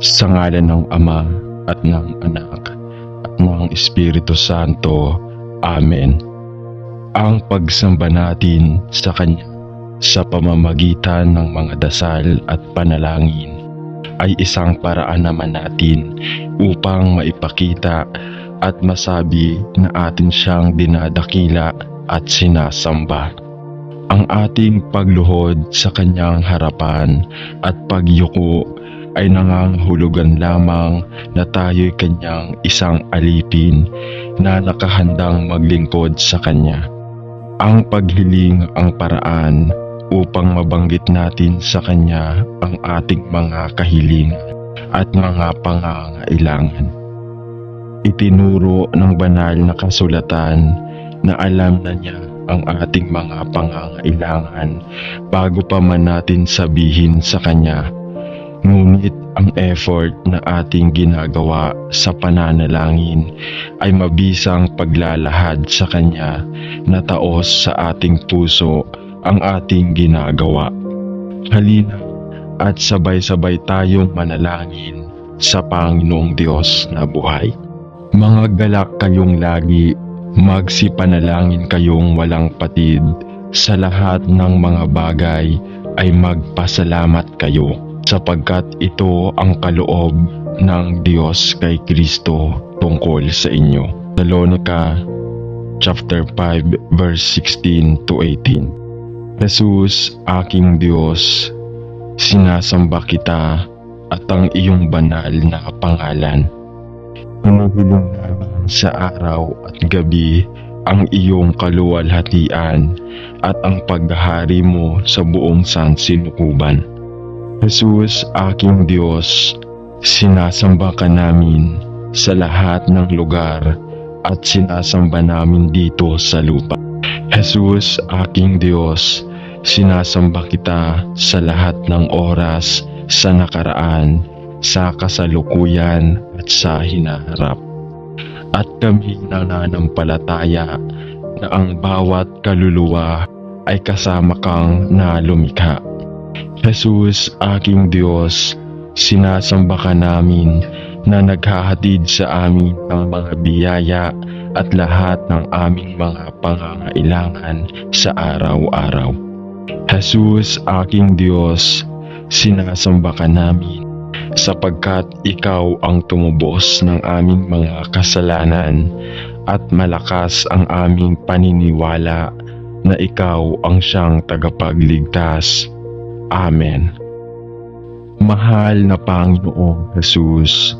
Sa ngalan ng Ama at ng Anak at ng Espiritu Santo. Amen. Ang pagsamba natin sa Kanya sa pamamagitan ng mga dasal at panalangin ay isang paraan naman natin upang maipakita at masabi na atin siyang dinadakila at sinasamba. Ang ating pagluhod sa Kanyang harapan at pagyuko ay nangangahulugan lamang na tayo'y Kanyang isang alipin na nakahandang maglingkod sa Kanya. Ang paghiling ang paraan upang mabanggit natin sa Kanya ang ating mga kahilingan at mga pangangailangan. Itinuro ng banal na kasulatan na alam na niya ang ating mga pangangailangan bago pa man natin sabihin sa Kanya. Ngunit ang effort na ating ginagawa sa pananalangin ay mabisang paglalahad sa Kanya na taos sa ating puso ang ating ginagawa. Halina at sabay-sabay tayong manalangin sa Panginoong Diyos na buhay. Mga galak kayong lagi, magsipanalangin kayong walang patid, sa lahat ng mga bagay ay magpasalamat kayo, sapagkat ito ang kaloob ng Diyos kay Kristo tungkol sa inyo. Thessalonica chapter 5 verse 16 to 18. Jesus, aking Diyos, sinasamba kita at ang iyong banal na pangalan. Hinihiling namin sa araw at gabi ang iyong kaluwalhatian at ang paghahari mo sa buong sansinukuban. Jesus, aking Diyos, sinasamba ka namin sa lahat ng lugar at sinasamba namin dito sa lupa. Jesus, aking Diyos, sinasamba kita sa lahat ng oras, sa nakaraan, sa kasalukuyan at sa hinaharap. At kami nananampalataya na ang bawat kaluluwa ay kasama kang na lumikha. Jesus, aking Diyos, sinasamba ka namin na naghahatid sa amin ng mga biyaya at lahat ng aming mga pangangailangan sa araw-araw. Jesus, aking Diyos, sinasamba ka namin sapagkat ikaw ang tumubos ng aming mga kasalanan at malakas ang aming paniniwala na ikaw ang siyang tagapagligtas. Amen. Mahal na Panginoong Jesus,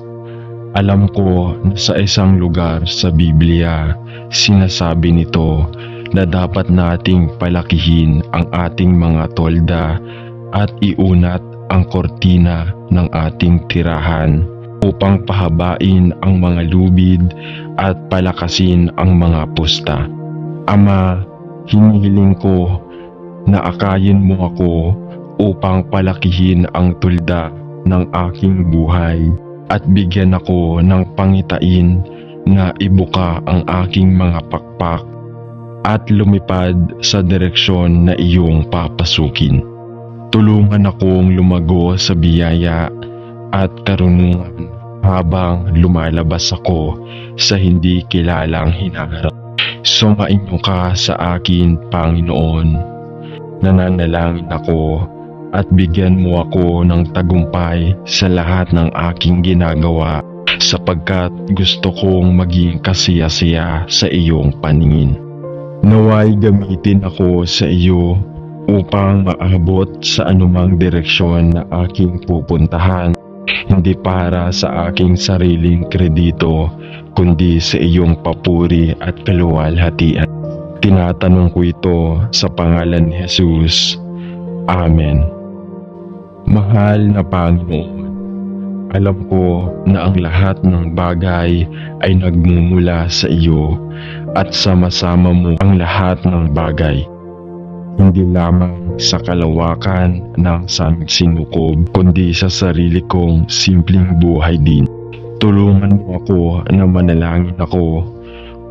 alam ko na sa isang lugar sa Biblia, sinasabi nito na dapat nating palakihin ang ating mga tolda at iunat ang kortina ng ating tirahan upang pahabain ang mga lubid at palakasin ang mga pusta. Ama, hinihiling ko na akayin mo ako upang palakihin ang tulda ng aking buhay at bigyan ako ng pangitain na ibuka ang aking mga pakpak at lumipad sa direksyon na iyong papasukin. Tulungan akong lumago sa biyaya at karunungan habang lumalabas ako sa hindi kilalang hinaharap. Sumainyo ka sa akin, Panginoon. Nananalangin ako at bigyan mo ako ng tagumpay sa lahat ng aking ginagawa sapagkat gusto kong maging kasiyasiya sa iyong paningin. Naway gamitin ako sa iyo upang maabot sa anumang direksyon na aking pupuntahan, hindi para sa aking sariling kredito, kundi sa iyong papuri at kaluwalhatian. Tinatanong ko ito sa pangalan ni Jesus. Amen. Mahal na Panginoon, alam ko na ang lahat ng bagay ay nagmumula sa iyo at sama-sama mo ang lahat ng bagay. Hindi lamang sa kalawakan ng sinukob, kundi sa sarili kong simpleng buhay din. Tulungan mo ako na manalangin ako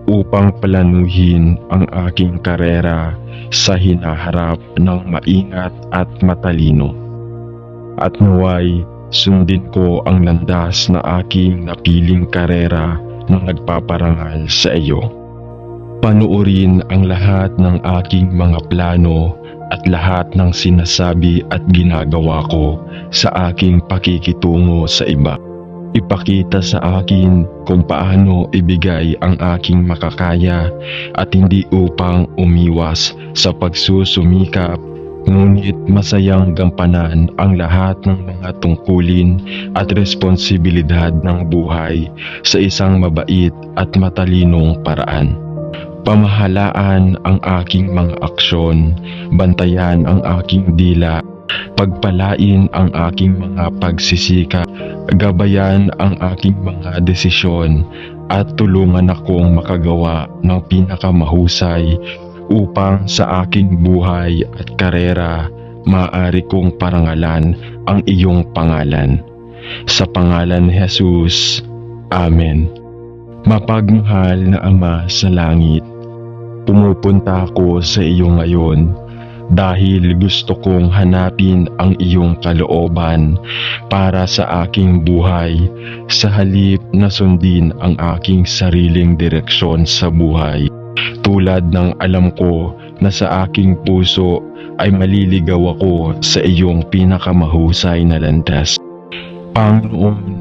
upang palanuhin ang aking karera sa hinaharap ng maingat at matalino. At naway sundin ko ang landas na aking napiling karera na nagpaparangal sa iyo. Panuorin ang lahat ng aking mga plano at lahat ng sinasabi at ginagawa ko sa aking pakikitungo sa iba. Ipakita sa akin kung paano ibigay ang aking makakaya at hindi upang umiwas sa pagsusumikap, ngunit masayang gampanan ang lahat ng mga tungkulin at responsibilidad ng buhay sa isang mabait at matalinong paraan. Pamahalaan ang aking mga aksyon, bantayan ang aking dila, pagpalain ang aking mga pagsisikap, gabayan ang aking mga desisyon at tulungan akong makagawa ng pinakamahusay upang sa aking buhay at karera maaari kong parangalan ang iyong pangalan. Sa pangalan ni Jesus, Amen. Mapagmahal na Ama sa langit, pumupunta ako sa iyo ngayon dahil gusto kong hanapin ang iyong kalooban para sa aking buhay sa halip na sundin ang aking sariling direksyon sa buhay. Tulad ng alam ko na sa aking puso ay maliligaw ako sa iyong pinakamahusay na landas. Panginoon,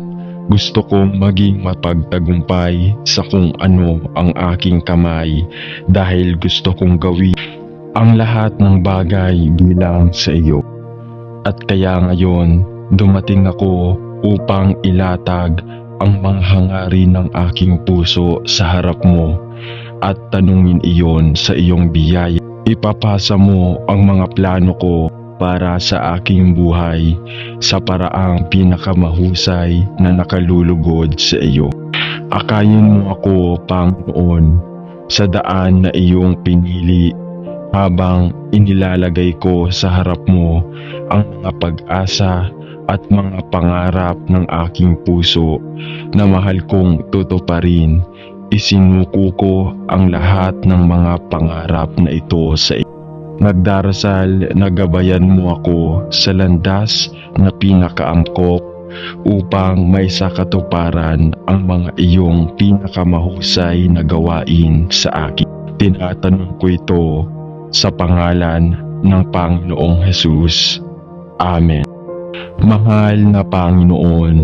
gusto kong maging mapagtagumpay sa kung ano ang aking kamay dahil gusto kong gawin ang lahat ng bagay bilang sa iyo. At kaya ngayon, dumating ako upang ilatag ang mga hangarin ng aking puso sa harap mo at tanungin iyon sa iyong biyaya. Ipapasa mo ang mga plano ko para sa aking buhay sa paraang pinakamahusay na nakalulugod sa iyo. Akayin mo ako, Panginoon, sa daan na iyong pinili habang inilalagay ko sa harap mo ang mga pag-asa at mga pangarap ng aking puso na mahal kong tutuparin. Isinuko ko ang lahat ng mga pangarap na ito sa iyo. Nagdarasal na gabayan mo ako sa landas na pinakaangkop upang may sakatuparan ang mga iyong pinakamahusay na gawain sa akin. Tinatanong ko ito sa pangalan ng Panginoong Jesus. Amen. Mahal na Panginoon,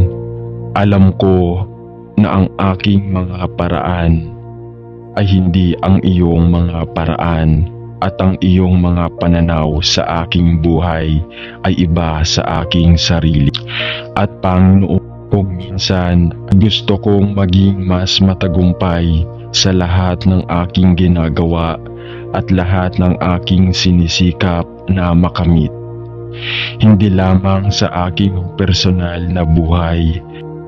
alam ko na ang aking mga paraan ay hindi ang iyong mga paraan at ang iyong mga pananaw sa aking buhay ay iba sa aking sarili. At Panginoon, kung minsan gusto kong maging mas matagumpay sa lahat ng aking ginagawa at lahat ng aking sinisikap na makamit. Hindi lamang sa aking personal na buhay,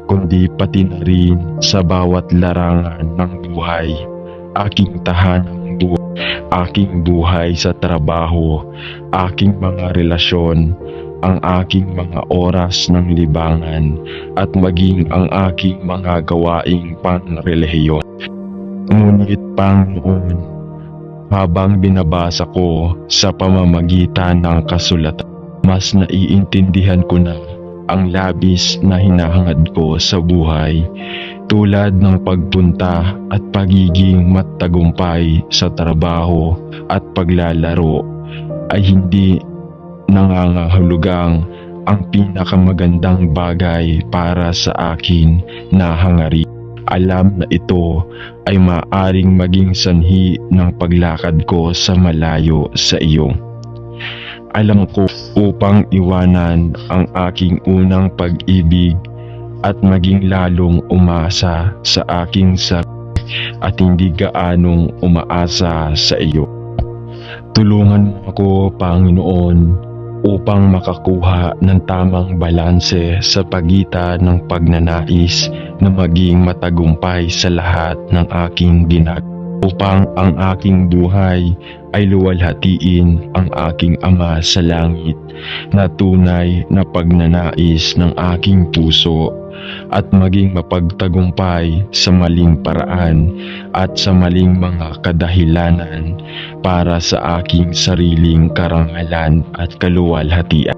kundi pati na rin sa bawat larangan ng buhay, aking tahanang buhay, aking buhay sa trabaho, aking mga relasyon, ang aking mga oras ng libangan, at maging ang aking mga gawaing panrelihiyon. Ngunit Panginoon, habang binabasa ko sa pamamagitan ng kasulatan, mas naiintindihan ko na ang labis na hinahangad ko sa buhay, tulad ng pagpunta at pagiging matagumpay sa trabaho at paglalaro, ay hindi nangangahulugang ang pinakamagandang bagay para sa akin na hangarin. Alam na ito ay maaring maging sanhi ng paglakad ko sa malayo sa iyo. Alam ko upang iwanan ang aking unang pag-ibig at maging lalong umasa sa aking sarili at hindi gaanong umaasa sa iyo. Tulungan mo ako, Panginoon, upang makakuha ng tamang balanse sa pagitan ng pagnanais na maging matagumpay sa lahat ng aking ginagawa, upang ang aking buhay ay luwalhatiin ang aking Ama sa langit na tunay na pagnanais ng aking puso at maging mapagtagumpay sa maling paraan at sa maling mga kadahilanan para sa aking sariling karangalan at kaluwalhatian.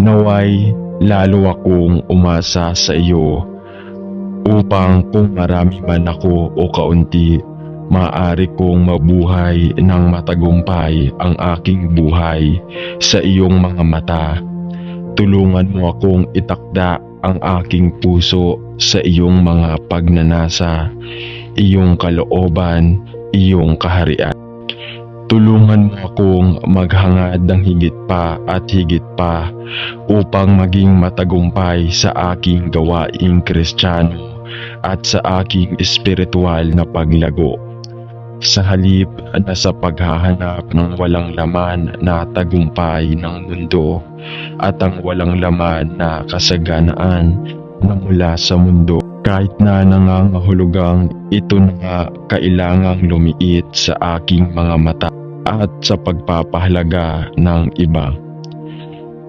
Naway lalo akong umasa sa iyo, upang kung marami man ako o kaunti, maaari kong mabuhay ng matagumpay ang aking buhay sa iyong mga mata. Tulungan mo akong itakda ang aking puso sa iyong mga pagnanasa, iyong kalooban, iyong kaharian. Tulungan mo akong maghangad ng higit pa at higit pa upang maging matagumpay sa aking gawaing Kristiyano at sa aking espiritual na paglago. Sa halip na sa paghahanap ng walang laman na tagumpay ng mundo at ang walang laman na kasaganaan na mula sa mundo, kahit na nangangahulugang ito na nga kailangang lumiit sa aking mga mata at sa pagpapahalaga ng iba.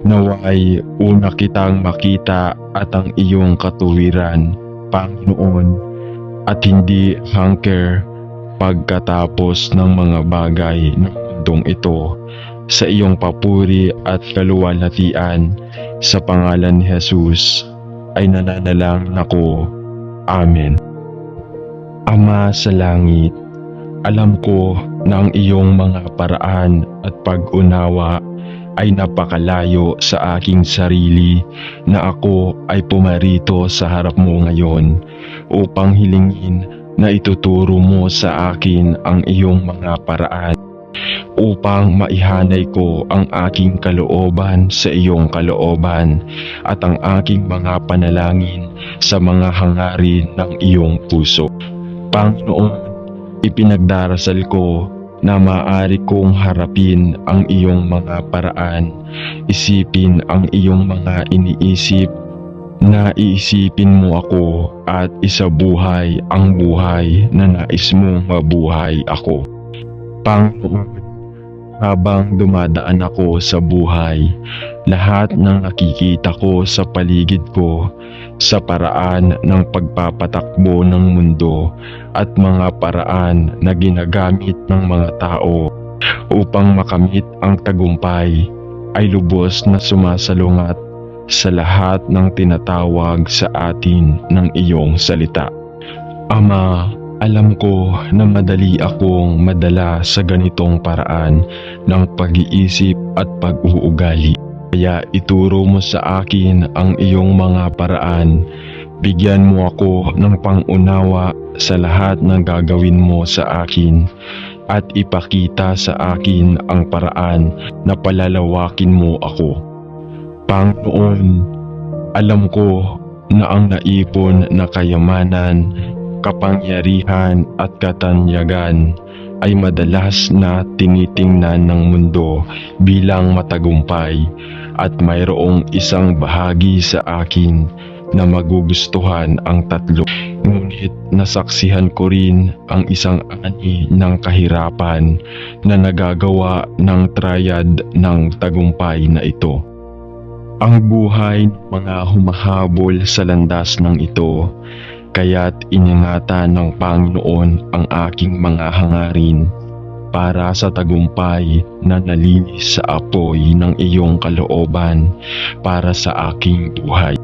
Naway una kitang makita at ang iyong katuwiran, Panginoon, at hindi hangker pagkatapos ng mga bagay ng mundong ito, sa iyong papuri at kaluwalhatian. Sa pangalan ni Jesus ay nananalangin ako. Amen. Ama sa langit, alam ko na ang iyong mga paraan at pag-unawa ay napakalayo sa aking sarili, na ako ay pumarito sa harap mo ngayon upang hilingin na ituturo mo sa akin ang iyong mga paraan, upang maihanay ko ang aking kalooban sa iyong kalooban at ang aking mga panalangin sa mga hangarin ng iyong puso. Panginoon, ipinagdarasal ko na maaari kong harapin ang iyong mga paraan, isipin ang iyong mga iniisip, na iisipin mo ako at isabuhay ang buhay na nais mong mabuhay ako. Panginoon, habang dumadaan ako sa buhay, lahat ng nakikita ko sa paligid ko sa paraan ng pagpapatakbo ng mundo at mga paraan na ginagamit ng mga tao upang makamit ang tagumpay ay lubos na sumasalungat sa lahat ng tinatawag sa atin ng iyong salita. Ama, alam ko na madali akong madala sa ganitong paraan ng pag-iisip at pag-uugali. Kaya ituro mo sa akin ang iyong mga paraan. Bigyan mo ako ng pangunawa sa lahat ng gagawin mo sa akin, at ipakita sa akin ang paraan na palalawakin mo ako. Panginoon, alam ko na ang naipon na kayamanan, kapangyarihan at katanyagan ay madalas na tinitingnan ng mundo bilang matagumpay, at mayroong isang bahagi sa akin na magugustuhan ang tatlo. Ngunit nasaksihan ko rin ang isang ani ng kahirapan na nagagawa ng triad ng tagumpay na ito. Ang buhay ng mga humahabol sa landas ng ito, kaya't iningatan ng Panginoon ang aking mga hangarin para sa tagumpay na nalinis sa apoy ng iyong kalooban para sa aking buhay.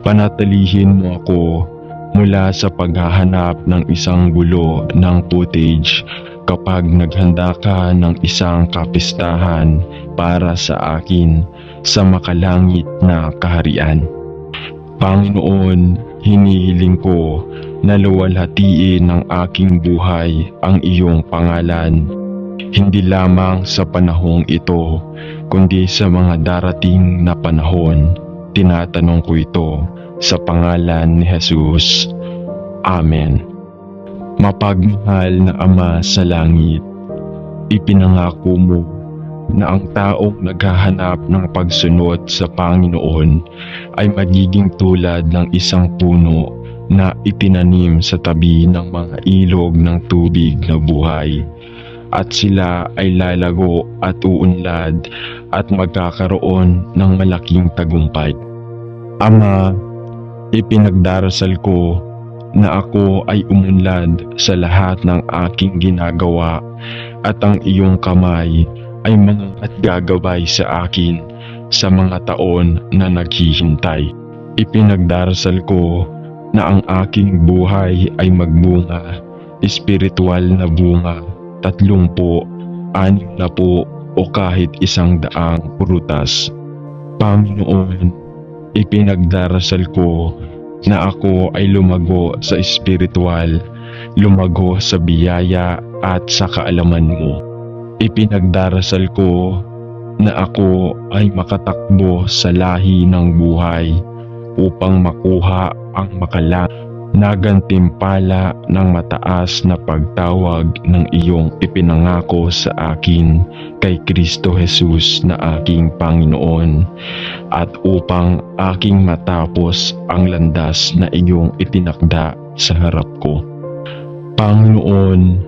Panatilihin mo ako mula sa paghahanap ng isang gulo ng footage kapag naghanda ka ng isang kapistahan para sa akin sa makalangit na kaharian. Panginoon, hinihiling ko na luwalhatiin ng aking buhay ang iyong pangalan, hindi lamang sa panahong ito, kundi sa mga darating na panahon. Tinatanong ko ito sa pangalan ni Jesus. Amen. Mapagmahal na Ama sa langit, ipinangako mo na ang taong naghahanap ng pagsunod sa Panginoon ay magiging tulad ng isang puno na itinanim sa tabi ng mga ilog ng tubig na buhay, at sila ay lalago at uunlad at magkakaroon ng malaking tagumpay. Ama, ipinagdarasal ko na ako ay umunlad sa lahat ng aking ginagawa, at ang iyong kamay ay mangat gagabay sa akin sa mga taon na naghihintay. Ipinagdarasal ko na ang aking buhay ay magbunga, espiritual na bunga, 30, 60 o kahit 100 prutas. Panginoon, ipinagdarasal ko na ako ay lumago sa espiritual, lumago sa biyaya at sa kaalaman mo. Ipinagdarasal ko na ako ay makatakbo sa lahi ng buhay upang makuha ang na gantimpala ng mataas na pagtawag ng iyong ipinangako sa akin kay Kristo Jesus na aking Panginoon, at upang aking matapos ang landas na iyong itinakda sa harap ko. Panginoon,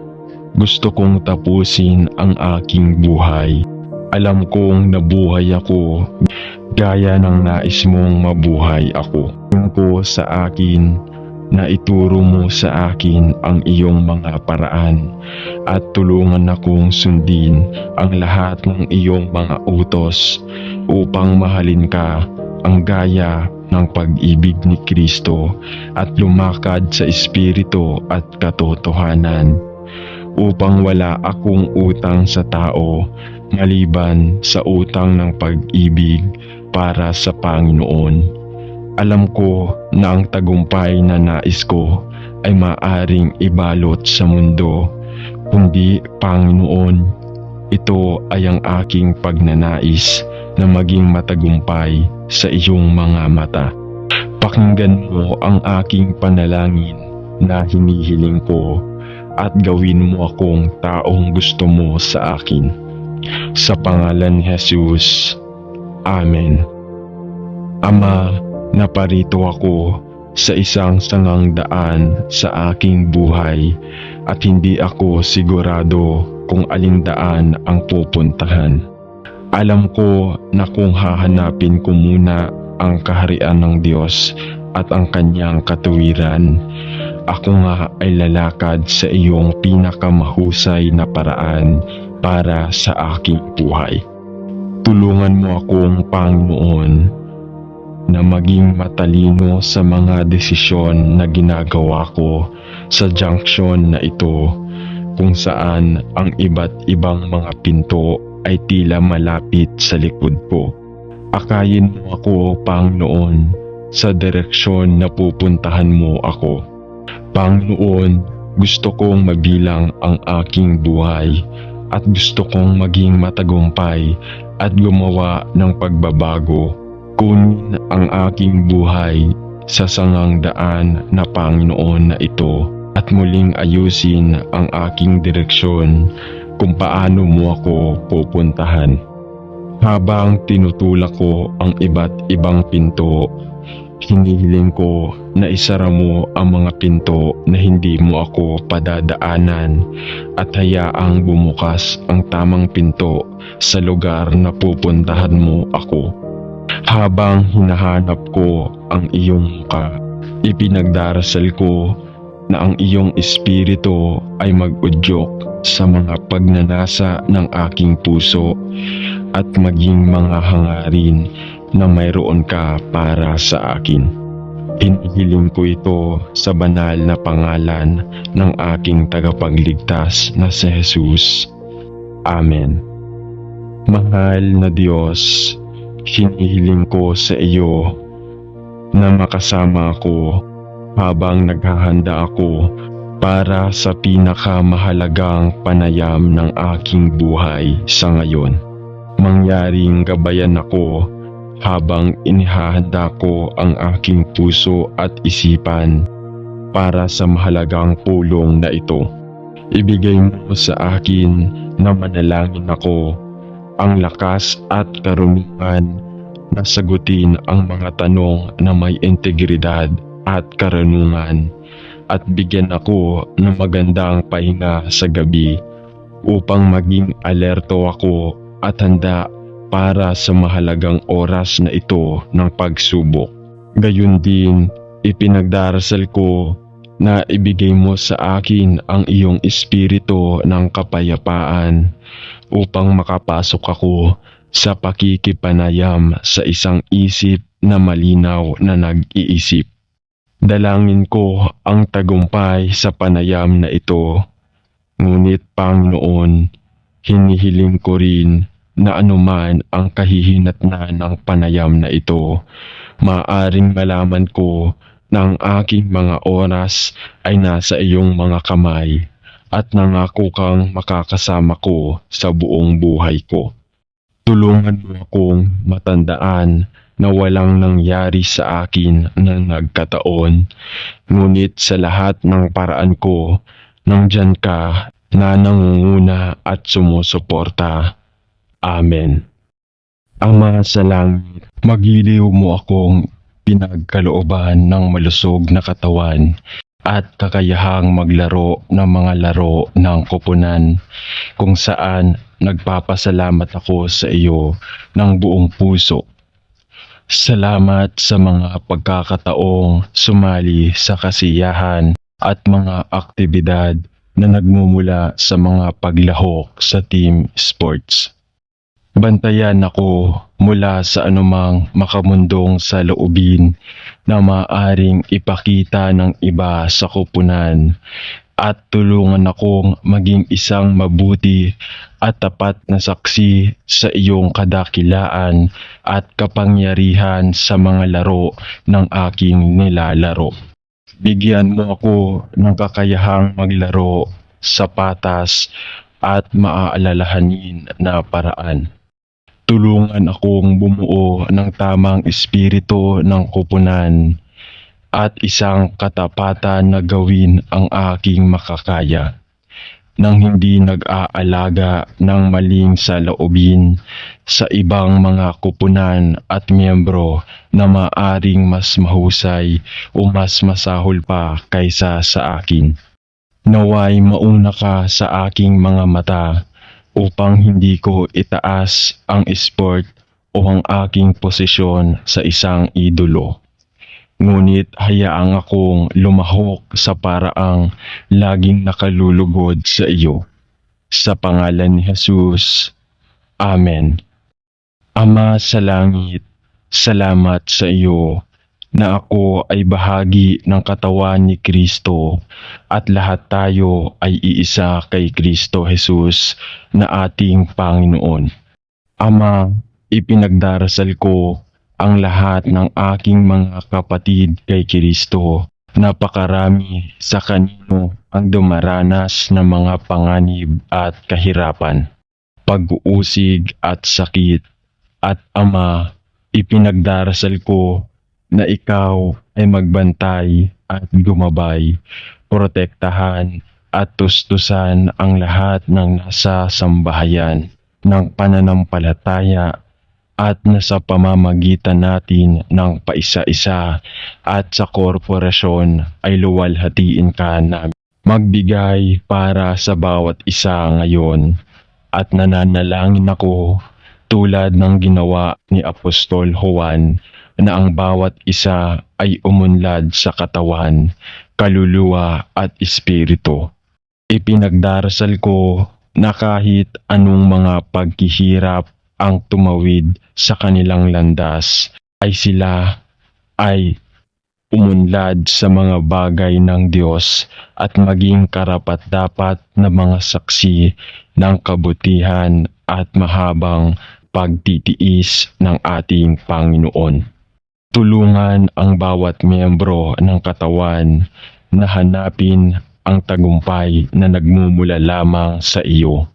gusto kong tapusin ang aking buhay. Alam kong nabuhay ako gaya ng nais mong mabuhay ako. Ko sa akin na ituro mo sa akin ang iyong mga paraan at tulungan akong sundin ang lahat ng iyong mga utos upang mahalin ka ang gaya ng pag-ibig ni Kristo at lumakad sa espiritu at katotohanan, upang wala akong utang sa tao maliban sa utang ng pag-ibig para sa Panginoon. Alam ko na ang tagumpay na nais ko ay maaring ibalot sa mundo, kundi Panginoon, ito ay ang aking pagnanais na maging matagumpay sa iyong mga mata. Pakinggan mo ang aking panalangin na hinihiling ko at gawin mo akong taong gusto mo sa akin. Sa pangalan ni Jesus, Amen. Ama, naparito ako sa isang sangang daan sa aking buhay at hindi ako sigurado kung aling daan ang pupuntahan. Alam ko na kung hahanapin ko muna ang kaharian ng Diyos at ang kanyang katuwiran, ako nga ay lalakad sa iyong pinakamahusay na paraan para sa aking buhay. Tulungan mo akong Panginoon na maging matalino sa mga desisyon na ginagawa ko sa junction na ito, kung saan ang iba't ibang mga pinto ay tila malapit sa likod ko. Akayin mo ako, Panginoon, sa direksyon na pupuntahan mo ako. Panginoon, gusto kong mabilang ang aking buhay at gusto kong maging matagumpay at gumawa ng pagbabago. Kunin ang aking buhay sa sangang daan na Panginoon na ito at muling ayusin ang aking direksyon kung paano mo ako pupuntahan. Habang tinutulak ko ang iba't ibang pinto, hinihiling ko na isara mo ang mga pinto na hindi mo ako padadaanan at hayaang bumukas ang tamang pinto sa lugar na pupuntahan mo ako. Habang hinahanap ko ang iyong muka, ipinagdarasal ko na ang iyong espiritu ay mag-udyok sa mga pagnanasa ng aking puso at maging mga hangarin na mayroon ka para sa akin. Hinihiling ko ito sa banal na pangalan ng aking tagapagligtas na si Jesus. Amen. Mahal na Diyos, hinihiling ko sa iyo na makasama ako habang naghahanda ako para sa pinakamahalagang panayam ng aking buhay sa ngayon. Mangyaring gabayan ako habang inihahanda ko ang aking puso at isipan para sa mahalagang pulong na ito. Ibigay mo sa akin na manalangin ako ang lakas at karunungan na sagutin ang mga tanong na may integridad at karunungan, at bigyan ako ng magandang pahinga sa gabi upang maging alerto ako at handa para sa mahalagang oras na ito ng pagsubok. Gayun din, ipinagdarasal ko na ibigay mo sa akin ang iyong espiritu ng kapayapaan upang makapasok ako sa pakikipanayam sa isang isip na malinaw na nag-iisip. Dalangin ko ang tagumpay sa panayam na ito. Ngunit Panginoon, hinihiling ko rin na anuman ang kahihinatnan ng panayam na ito, maaring malaman ko na ang aking mga oras ay nasa iyong mga kamay at nangako kang makakasama ko sa buong buhay ko. Tulungan mo akong matandaan na walang nangyari sa akin na nagkataon, ngunit sa lahat ng paraan ko, nandyan ka na nangunguna at sumusuporta. Amen. Ama sa langit, magiliw mo akong pinagkalooban ng malusog na katawan at kakayahang maglaro ng mga laro ng koponan, kung saan nagpapasalamat ako sa iyo ng buong puso. Salamat sa mga pagkakataong sumali sa kasiyahan at mga aktibidad na nagmumula sa mga paglahok sa team sports. Bantayan ako mula sa anumang makamundong saloobin na maaring ipakita ng iba sa koponan, at tulungan akong maging isang mabuti at tapat na saksi sa iyong kadakilaan at kapangyarihan sa mga laro ng aking nilalaro. Bigyan mo ako ng kakayahang maglaro sa patas at maaalalahanin na paraan. Tulungan akong bumuo ng tamang espiritu ng koponan at isang katapatan na gawin ang aking makakaya, nang hindi nag-aalaga ng maling saloobin sa ibang mga koponan at miyembro na maaring mas mahusay o mas masahol pa kaysa sa akin. Naway mauna ka sa aking mga mata upang hindi ko itaas ang sport o ang aking posisyon sa isang idolo. Ngunit hayaang akong lumahok sa paraang laging nakalulugod sa iyo. Sa pangalan ni Jesus. Amen. Ama sa langit, salamat sa iyo na ako ay bahagi ng katawan ni Kristo at lahat tayo ay iisa kay Kristo Jesus na ating Panginoon. Ama, ipinagdarasal ko ang lahat ng aking mga kapatid kay Kristo. Napakarami sa kanino ang dumaranas ng mga panganib at kahirapan, pag-uusig at sakit. At Ama, ipinagdarasal ko na ikaw ay magbantay at gumabay, protektahan at tustusan ang lahat ng nasa sambahayan ng pananampalataya at nasa pamamagitan natin ng paisa-isa at sa korporasyon ay luwalhatiin ka namin. Magbigay para sa bawat isa ngayon, at nananalangin ako tulad ng ginawa ni Apostol Juan na ang bawat isa ay umunlad sa katawan, kaluluwa at espiritu. Ipinagdarasal ko na kahit anong mga paghihirap ang tumawid sa kanilang landas, ay sila ay umunlad sa mga bagay ng Diyos at maging karapat-dapat na mga saksi ng kabutihan at mahabang pagtitiis ng ating Panginoon. Tulungan ang bawat miyembro ng katawan na hanapin ang tagumpay na nagmumula lamang sa iyo,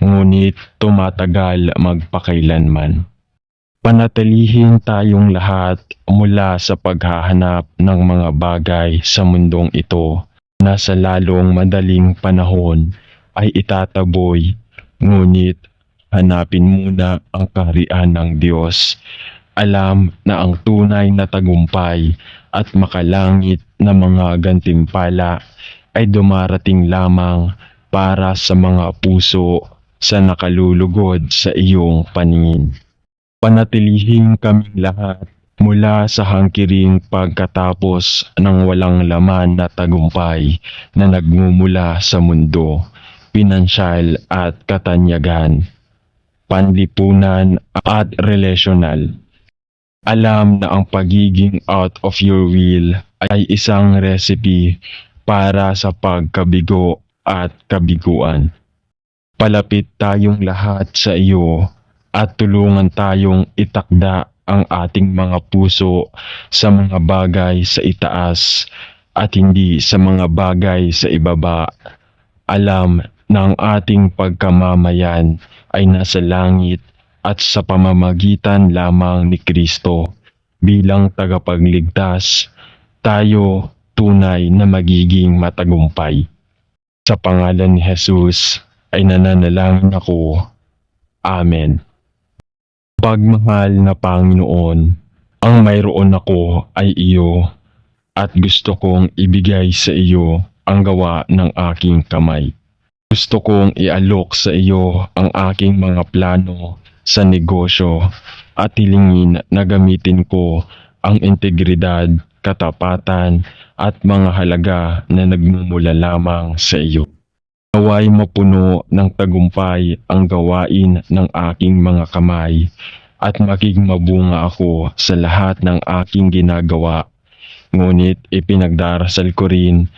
ngunit tumatagal magpakailanman. Panatilihin tayong lahat mula sa paghahanap ng mga bagay sa mundong ito na sa lalong madaling panahon ay itataboy, ngunit hanapin muna ang kaharian ng Diyos. Alam na ang tunay na tagumpay at makalangit na mga gantimpala ay dumarating lamang para sa mga puso sa nakalulugod sa iyong paningin. Panatilihin kaming lahat mula sa hangkiring pagkatapos ng walang laman na tagumpay na nagmumula sa mundo, pinansyal at katanyagan, panlipunan at relasyonal. Alam na ang pagiging out of your will ay isang recipe para sa pagkabigo at kabiguan. Palapit tayong lahat sa iyo at tulungan tayong itakda ang ating mga puso sa mga bagay sa itaas at hindi sa mga bagay sa ibaba. Alam na ang ating pagkamamayan ay nasa langit at sa pamamagitan lamang ni Kristo bilang tagapagligtas, tayo tunay na magiging matagumpay. Sa pangalan ni Jesus ay nananalangin ako. Amen. Pagmahal na Panginoon, ang mayroon ako ay iyo at gusto kong ibigay sa iyo ang gawa ng aking kamay. Gusto kong ialok sa iyo ang aking mga plano sa negosyo at hilingin na gamitin ko ang integridad, katapatan at mga halaga na nagmumula lamang sa iyo. Naway mapuno ng tagumpay ang gawain ng aking mga kamay at maging mabunga ako sa lahat ng aking ginagawa. Ngunit ipinagdarasal ko rin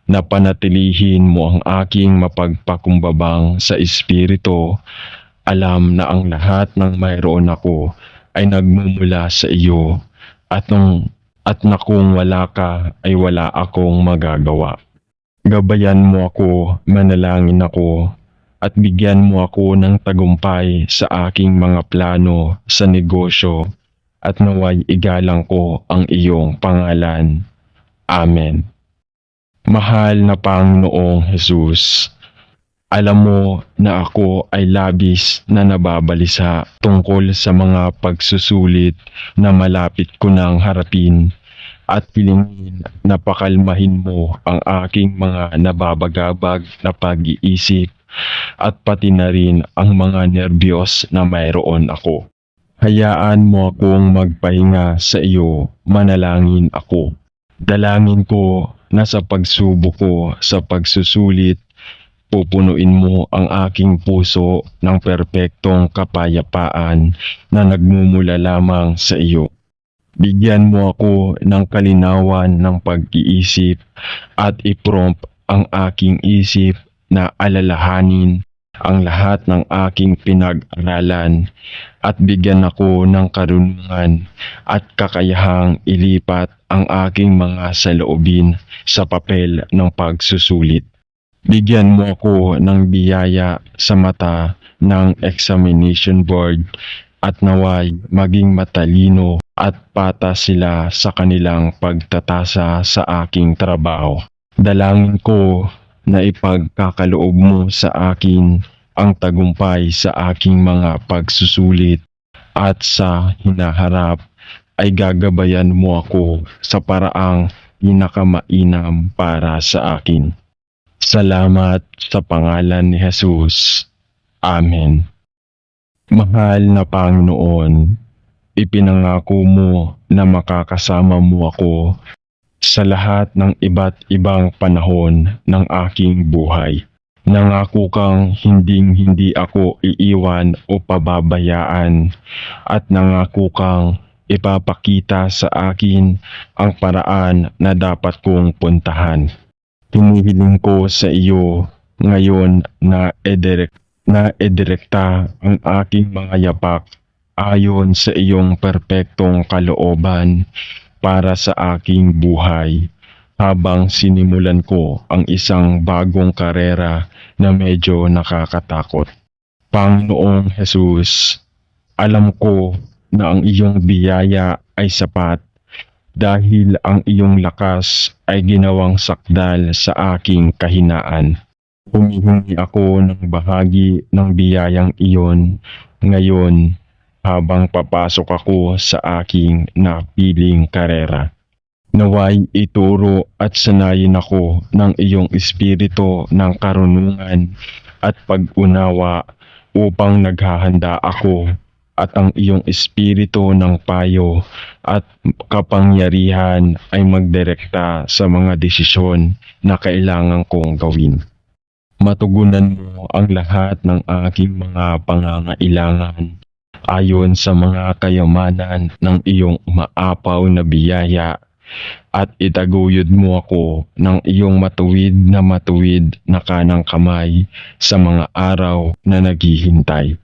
na panatilihin mo ang aking mapagpakumbabang sa espiritu. Alam na ang lahat ng mayroon ako ay nagmumula sa iyo at na kung wala ka ay wala akong magagawa. Gabayan mo ako, manalangin ako, at bigyan mo ako ng tagumpay sa aking mga plano sa negosyo at naway igalang ko ang iyong pangalan. Amen. Mahal na Panginoong Jesus, alam mo na ako ay labis na nababalisa tungkol sa mga pagsusulit na malapit ko nang harapin at hilingin na pakalmahin mo ang aking mga nababagabag na pag-iisip at pati na rin ang mga nerbiyos na mayroon ako. Hayaan mo akong magpahinga sa iyo, manalangin ako. Dalangin ko na sa pagsubok ko sa pagsusulit, pupunuin mo ang aking puso ng perpektong kapayapaan na nagmumula lamang sa iyo. Bigyan mo ako ng kalinawan ng pag-iisip at i-prompt ang aking isip na alalahanin ang lahat ng aking pinag-aralan at bigyan ako ng karunungan at kakayahang ilipat ang aking mga saloobin sa papel ng pagsusulit. Bigyan mo ako ng biyaya sa mata ng examination board at naway maging matalino at patas sila sa kanilang pagtatasa sa aking trabaho. Dalangin ko na ipagkakaloob mo sa akin ang tagumpay sa aking mga pagsusulit at sa hinaharap ay gagabayan mo ako sa paraang pinakamainam para sa akin. Salamat sa pangalan ni Jesus. Amen. Mahal na Panginoon, ipinangako mo na makakasama mo ako sa lahat ng iba't ibang panahon ng aking buhay. Nangako kang hinding-hindi ako iiwan o pababayaan at nangako kang ipapakita sa akin ang paraan na dapat kong puntahan. Hinihiling ko sa iyo ngayon na edirekta ang aking mga yapak ayon sa iyong perpektong kalooban para sa aking buhay habang sinimulan ko ang isang bagong karera na medyo nakakatakot. Panginoong Jesus, alam ko na ang iyong biyaya ay sapat dahil ang iyong lakas ay ginawang sakdal sa aking kahinaan. Humihingi ako ng bahagi ng biyayang iyon ngayon habang papasok ako sa aking napiling karera. Naway ituro at sanayin ako ng iyong espiritu ng karunungan at pag-unawa upang naghahanda ako at ang iyong espiritu ng payo at kapangyarihan ay magdirekta sa mga desisyon na kailangan kong gawin. matugunan mo ang lahat ng aking mga pangangailangan ayon sa mga kayamanan ng iyong umaapaw na biyaya at itaguyod mo ako ng iyong matuwid na kanang kamay sa mga araw na naghihintay.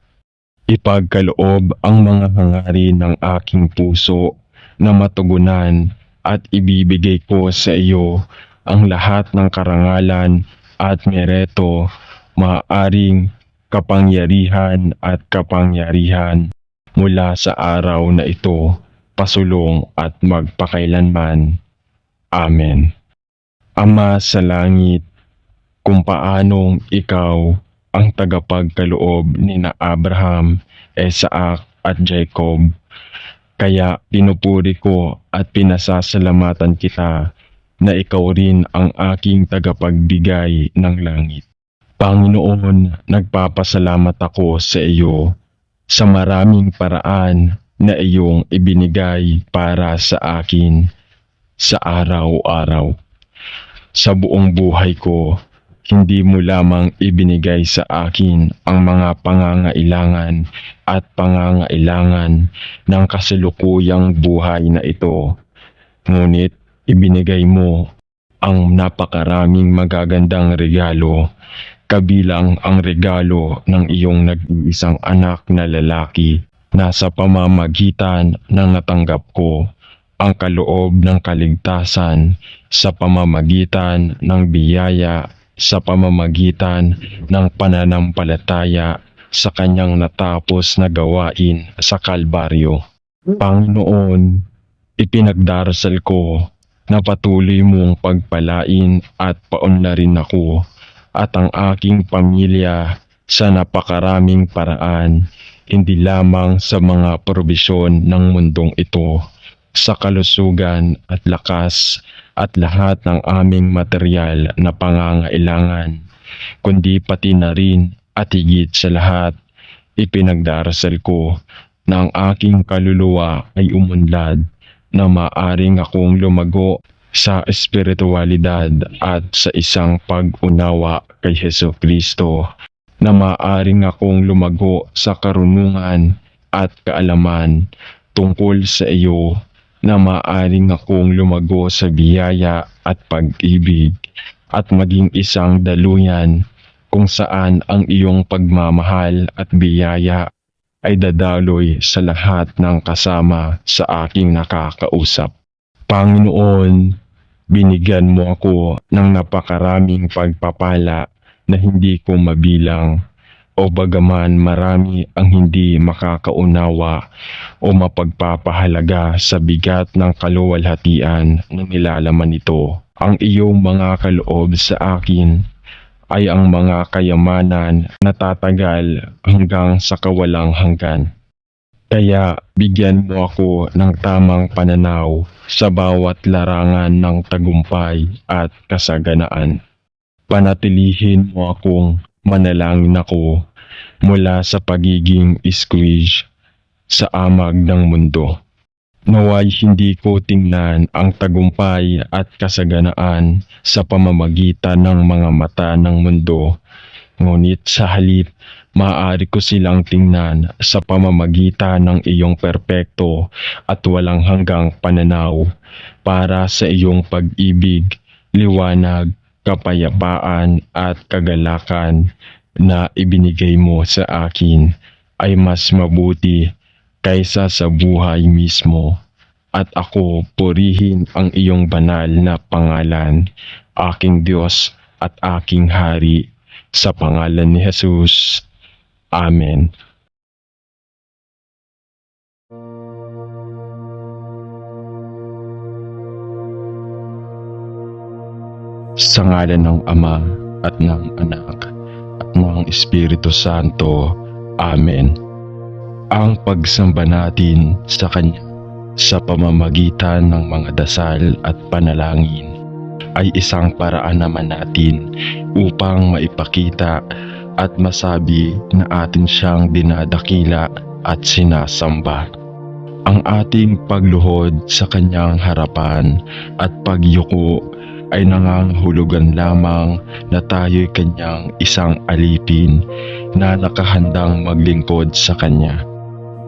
Ipagkaloob ang mga hangarin ng aking puso na matugunan at ibibigay ko sa iyo ang lahat ng karangalan at mereto, maaaring kapangyarihan at kapangyarihan mula sa araw na ito, pasulong at magpakailanman. Amen. Ama sa langit, kung paanong ikaw ang tagapagkaloob ni na Abraham, Isaac at Jacob, kaya pinupuri ko at pinasasalamatan kita na ikaw rin ang aking tagapagbigay ng langit. Panginoon, nagpapasalamat ako sa iyo sa maraming paraan na iyong ibinigay para sa akin sa araw-araw. Sa buong buhay ko, hindi mo lamang ibinigay sa akin ang mga pangangailangan at pangangailangan ng kasalukuyang buhay na ito. Ngunit ibinigay mo ang napakaraming magagandang regalo, kabilang ang regalo ng iyong nag-iisang anak na lalaki na sa pamamagitan ng natanggap ko ang kaloob ng kaligtasan sa pamamagitan ng biyaya, sa pamamagitan ng pananampalataya sa kanyang natapos na gawain sa Kalbaryo. Panginoon, ipinagdarasal ko na patuloy mong pagpalain at paunlarin ako at ang aking pamilya sa napakaraming paraan, hindi lamang sa mga probisyon ng mundong ito, sa kalusugan at lakas at lahat ng aming material na pangangailangan, kundi pati na rin at higit sa lahat, ipinagdarasal ko na ang aking kaluluwa ay umunlad, na maaring akong lumago sa espiritualidad at sa isang pag-unawa kay Hesus Kristo, na maaring akong lumago sa karunungan at kaalaman tungkol sa iyo, na maaring akong lumago sa biyaya at pag-ibig at maging isang daluyan kung saan ang iyong pagmamahal at biyaya ay dadaloy sa lahat ng kasama sa aking nakakausap. Panginoon, binigyan mo ako ng napakaraming pagpapala na hindi ko mabilang, o bagaman marami ang hindi makakaunawa o mapagpapahalaga sa bigat ng kaluwalhatian na nilalaman nito. Ang iyong mga kaloob sa akin ay ang mga kayamanan na tatagal hanggang sa kawalang hanggan. Kaya bigyan mo ako ng tamang pananaw sa bawat larangan ng tagumpay at kasaganaan. Panatilihin mo akong manalangin ako mula sa pagiging squeeze sa amag ng mundo. Naway hindi ko tingnan ang tagumpay at kasaganaan sa pamamagitan ng mga mata ng mundo, ngunit sa halip, maaari ko silang tingnan sa pamamagitan ng iyong perpekto at walang hanggang pananaw para sa iyong pag-ibig, liwanag, kapayapaan at kagalakan na ibinigay mo sa akin ay mas mabuti kaysa sa buhay mismo. At ako purihin ang iyong banal na pangalan, aking Diyos at aking Hari, sa pangalan ni Jesus. Amen. Sa ngalan ng Ama at ng Anak at ng Espiritu Santo. Amen. Ang pagsamba natin sa Kanya sa pamamagitan ng mga dasal at panalangin ay isang paraan naman natin upang maipakita at masabi na atin siyang dinadakila at sinasamba. Ang ating pagluhod sa Kanyang harapan at pagyuko ay nangangahulugan lamang na tayo'y kanyang isang alipin na nakahandang maglingkod sa kanya.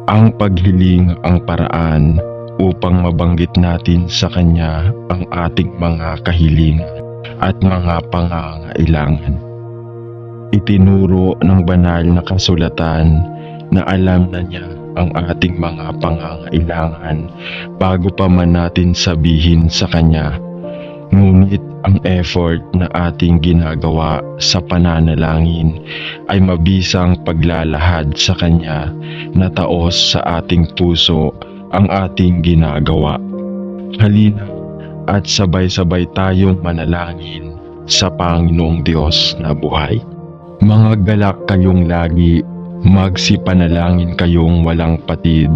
Ang paghiling ang paraan upang mabanggit natin sa kanya ang ating mga kahilingan at mga pangangailangan. Itinuro ng banal na kasulatan na alam na niya ang ating mga pangangailangan bago pa man natin sabihin sa kanya. Ngunit ang effort na ating ginagawa sa pananalangin ay mabisang paglalahad sa kanya na taos sa ating puso ang ating ginagawa. Halina at sabay-sabay tayong manalangin sa Panginoong Diyos na buhay. Mga galak kayong lagi, magsipanalangin kayong walang patid,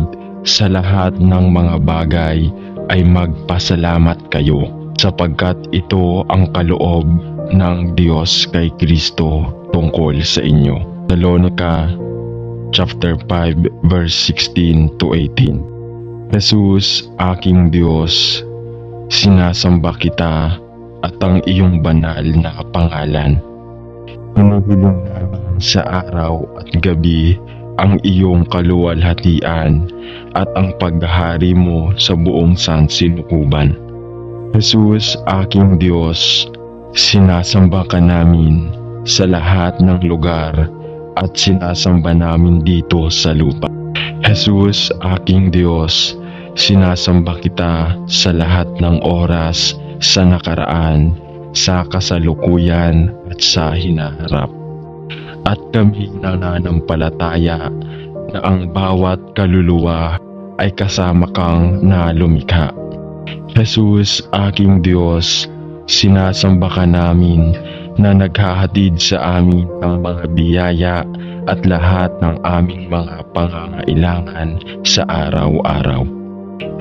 sa lahat ng mga bagay ay magpasalamat kayo, sapagkat ito ang kaloob ng Diyos kay Kristo tungkol sa inyo. Thessalonica chapter 5 verse 16 to 18. Jesus, aking Diyos, sinasamba kita at ang iyong banal na pangalan. Hinihiling namin sa araw at gabi ang iyong kaluwalhatian at ang paghahari mo sa buong sansinukuban. Jesus, aking Diyos, sinasamba ka namin sa lahat ng lugar at sinasamba namin dito sa lupa. Jesus, aking Diyos, sinasamba kita sa lahat ng oras, sa nakaraan, sa kasalukuyan at sa hinaharap. At kami nananampalataya na ang bawat kaluluwa ay kasama kang na lumikha. Jesus, aking Diyos, sinasamba ka namin na naghahatid sa amin ng mga biyaya at lahat ng aming mga pangangailangan sa araw-araw.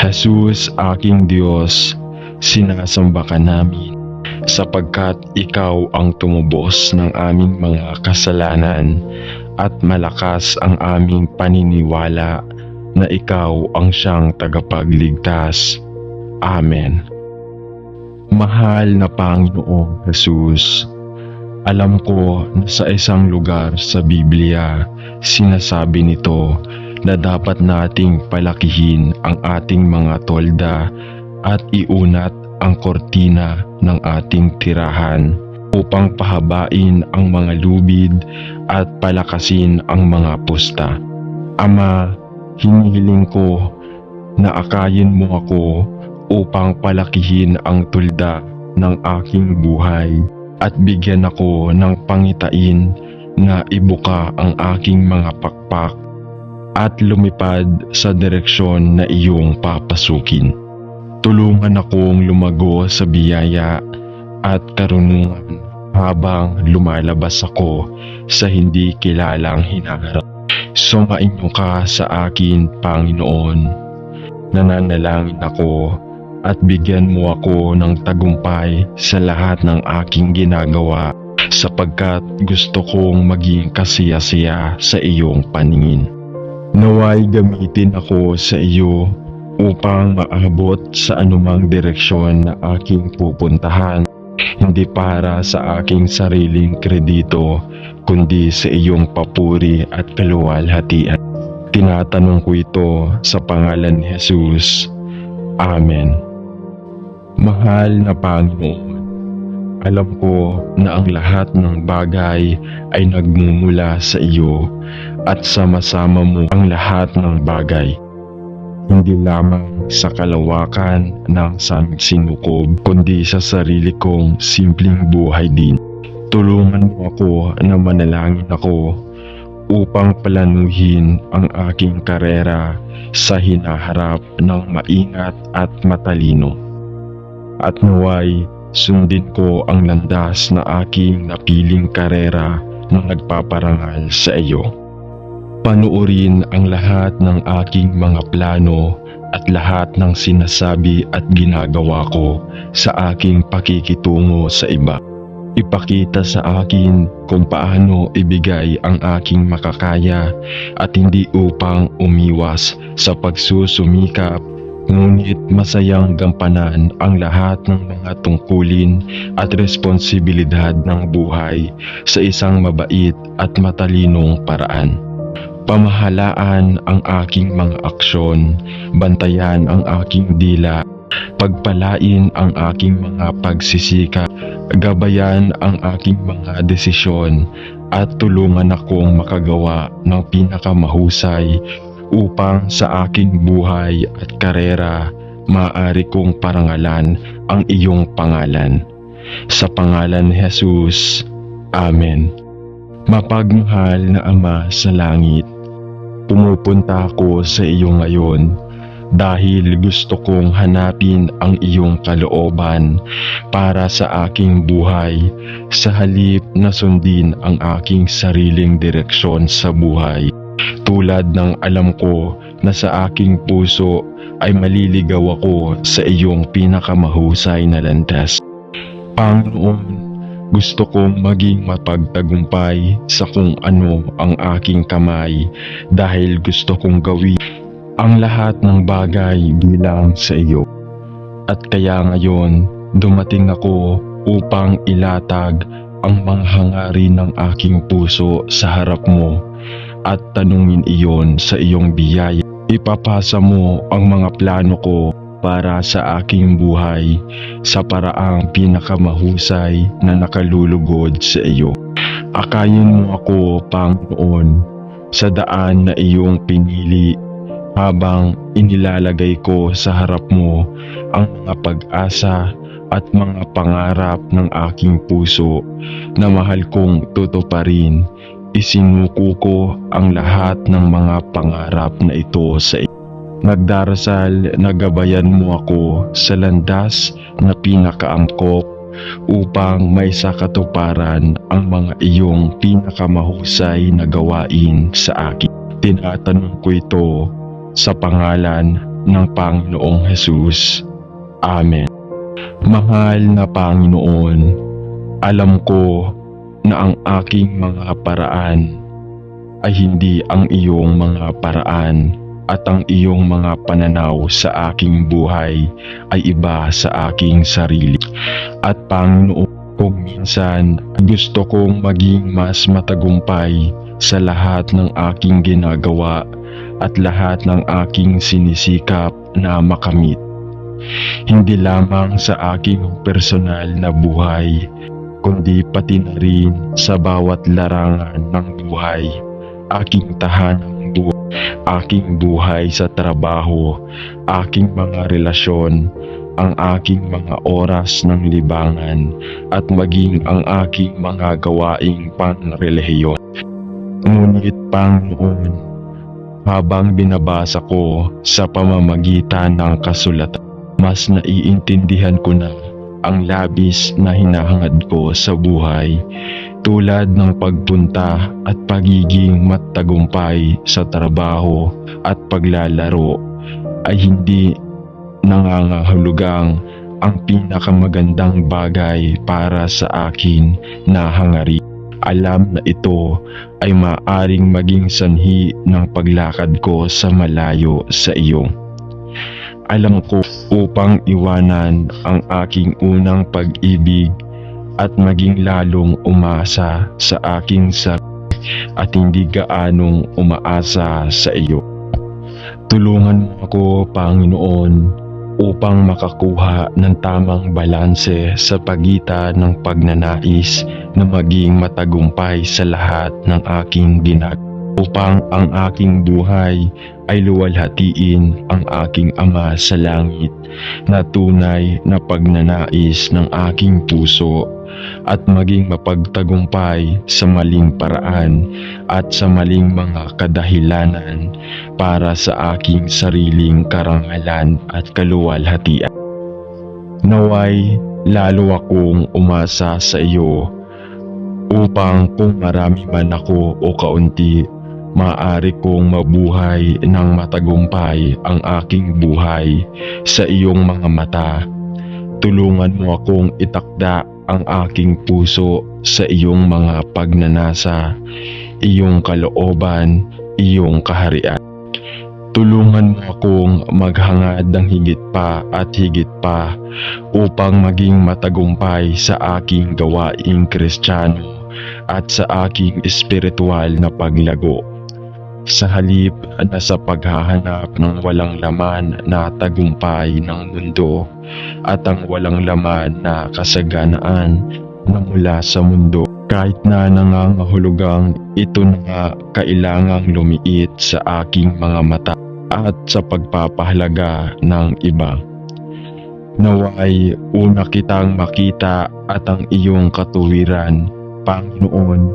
Jesus, aking Diyos, sinasamba ka namin sapagkat ikaw ang tumubos ng aming mga kasalanan at malakas ang aming paniniwala na ikaw ang siyang tagapagligtas. Amen. Mahal na Panginoong Jesus, alam ko na sa isang lugar sa Biblia, sinasabi nito na dapat nating palakihin ang ating mga tolda at iunat ang kortina ng ating tirahan upang pahabain ang mga lubid at palakasin ang mga pusta. Ama, hinihiling ko na akayin mo ako upang palakihin ang tulda ng aking buhay at bigyan ako ng pangitain na ibuka ang aking mga pakpak at lumipad sa direksyon na iyong papasukin. Tulungan akong lumago sa biyaya at karunungan habang lumalabas ako sa hindi kilalang hinaharap. Sumainyo ka sa akin, Panginoon. Nananalangin ako at bigyan mo ako ng tagumpay sa lahat ng aking ginagawa sapagkat gusto kong maging kasiyasiya sa iyong paningin. Naway gamitin ako sa iyo upang maabot sa anumang direksyon na aking pupuntahan, hindi para sa aking sariling kredito, kundi sa iyong papuri at kaluwalhatian. Tinatanong ko ito sa pangalan ni Jesus. Amen. Mahal na Panginoon, alam ko na ang lahat ng bagay ay nagmumula sa iyo at sama-sama mo ang lahat ng bagay. Hindi lamang sa kalawakan ng sinukob, kundi sa sarili kong simpleng buhay din. Tulungan mo ako na manalangin ako upang palanuhin ang aking karera sa hinaharap ng maingat at matalino. At naway sundin ko ang landas na aking napiling karera na nagpaparangal sa iyo. Panuorin ang lahat ng aking mga plano at lahat ng sinasabi at ginagawa ko sa aking pakikitungo sa iba. Ipakita sa akin kung paano ibigay ang aking makakaya at hindi upang umiwas sa pagsusumikap, Ngunit masayang gampanan ang lahat ng mga tungkulin at responsibilidad ng buhay sa isang mabait at matalinong paraan. Pamahalaan ang aking mga aksyon, bantayan ang aking dila, pagpalain ang aking mga pagsisikap, gabayan ang aking mga desisyon, at tulungan akong makagawa ng pinakamahusay upang sa aking buhay at karera maaari kong parangalan ang iyong pangalan. Sa pangalan ni Jesus, Amen. Mapagmahal na Ama sa langit, pumupunta ako sa iyo ngayon dahil gusto kong hanapin ang iyong kalooban para sa aking buhay sa halip na sundin ang aking sariling direksyon sa buhay. Tulad ng alam ko na sa aking puso ay maliligaw ako sa iyong pinakamahusay na landas. Panginoon, gusto kong maging mapagtagumpay sa kung ano ang aking kamay dahil gusto kong gawin ang lahat ng bagay bilang sa iyo. At kaya ngayon, dumating ako upang ilatag ang mga hangarin ng aking puso sa harap mo at tanungin iyon sa iyong biyaya. Ipapasa mo ang mga plano ko para sa aking buhay sa paraang pinakamahusay na nakalulugod sa iyo. Akayin mo ako, Panginoon, sa daan na iyong pinili habang inilalagay ko sa harap mo ang mga pag-asa at mga pangarap ng aking puso na mahal kong tutuparin. Isinuko ko ang lahat ng mga pangarap na ito sa iyo. Nagdarasal na gabayan mo ako sa landas na pinakaangkop upang may sakatuparan ang mga iyong pinakamahusay na gawain sa akin. Tinatanong ko ito sa pangalan ng Panginoong Jesus. Amen. Mahal na Panginoon, alam ko na ang aking mga paraan ay hindi ang iyong mga paraan at ang iyong mga pananaw sa aking buhay ay iba sa aking sarili. At Panginoon, kung minsan gusto kong maging mas matagumpay sa lahat ng aking ginagawa at lahat ng aking sinisikap na makamit. Hindi lamang sa aking personal na buhay, kundi pati na rin sa bawat larangan ng buhay, aking tahanang buhay, aking buhay sa trabaho, aking mga relasyon, ang aking mga oras ng libangan, at maging ang aking mga gawaing panrelihiyon. Ngunit Panginoon, habang binabasa ko sa pamamagitan ng kasulatan, mas naiintindihan ko na ang labis na hinahangad ko sa buhay, tulad ng pagpunta at pagiging matagumpay sa trabaho at paglalaro, ay hindi nangangahulugang ang pinakamagandang bagay para sa akin na hangarin. Alam na ito ay maaring maging sanhi ng paglakad ko sa malayo sa iyo. Alam ko upang iwanan ang aking unang pag-ibig at maging lalong umasa sa aking sarili at hindi gaanong umaasa sa iyo. Tulungan mo ako, Panginoon, upang makakuha ng tamang balanse sa pagitan ng pagnanais na maging matagumpay sa lahat ng aking ginagawa, upang ang aking buhay ay luwalhatiin ang aking Ama sa langit na tunay na pagnanais ng aking puso at maging mapagtagumpay sa maling paraan at sa maling mga kadahilanan para sa aking sariling karangalan at kaluwalhatian. Naway lalo akong umasa sa iyo upang kung marami man ako o kaunti, maaari kong mabuhay ng matagumpay ang aking buhay sa iyong mga mata. Tulungan mo akong itakda ang aking puso sa iyong mga pagnanasa, iyong kalooban, iyong kaharian. Tulungan mo akong maghangad ng higit pa at higit pa upang maging matagumpay sa aking gawaing Kristiyano at sa aking espiritual na paglago. Sa halip na sa paghahanap ng walang laman na tagumpay ng mundo at ang walang laman na kasaganaan na mula sa mundo, kahit na nangangahulugang ito na nga kailangang lumiit sa aking mga mata at sa pagpapahalaga ng iba. Naway una kitang makita at ang iyong katuwiran, Panginoon,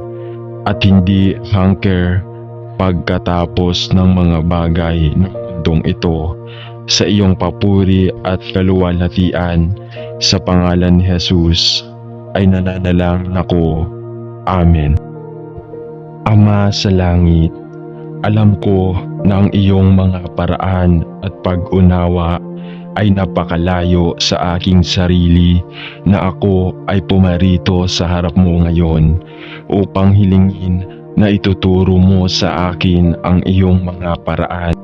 at hindi hangker pagkatapos ng mga bagay ng mundong ito, sa iyong papuri at kaluwalhatian, sa pangalan ni Jesus ay nananalangin ako. Amen. Ama sa langit, alam ko na ang iyong mga paraan at pag-unawa ay napakalayo sa aking sarili, na ako ay pumarito sa harap mo ngayon upang hilingin na ituturo mo sa akin ang iyong mga paraan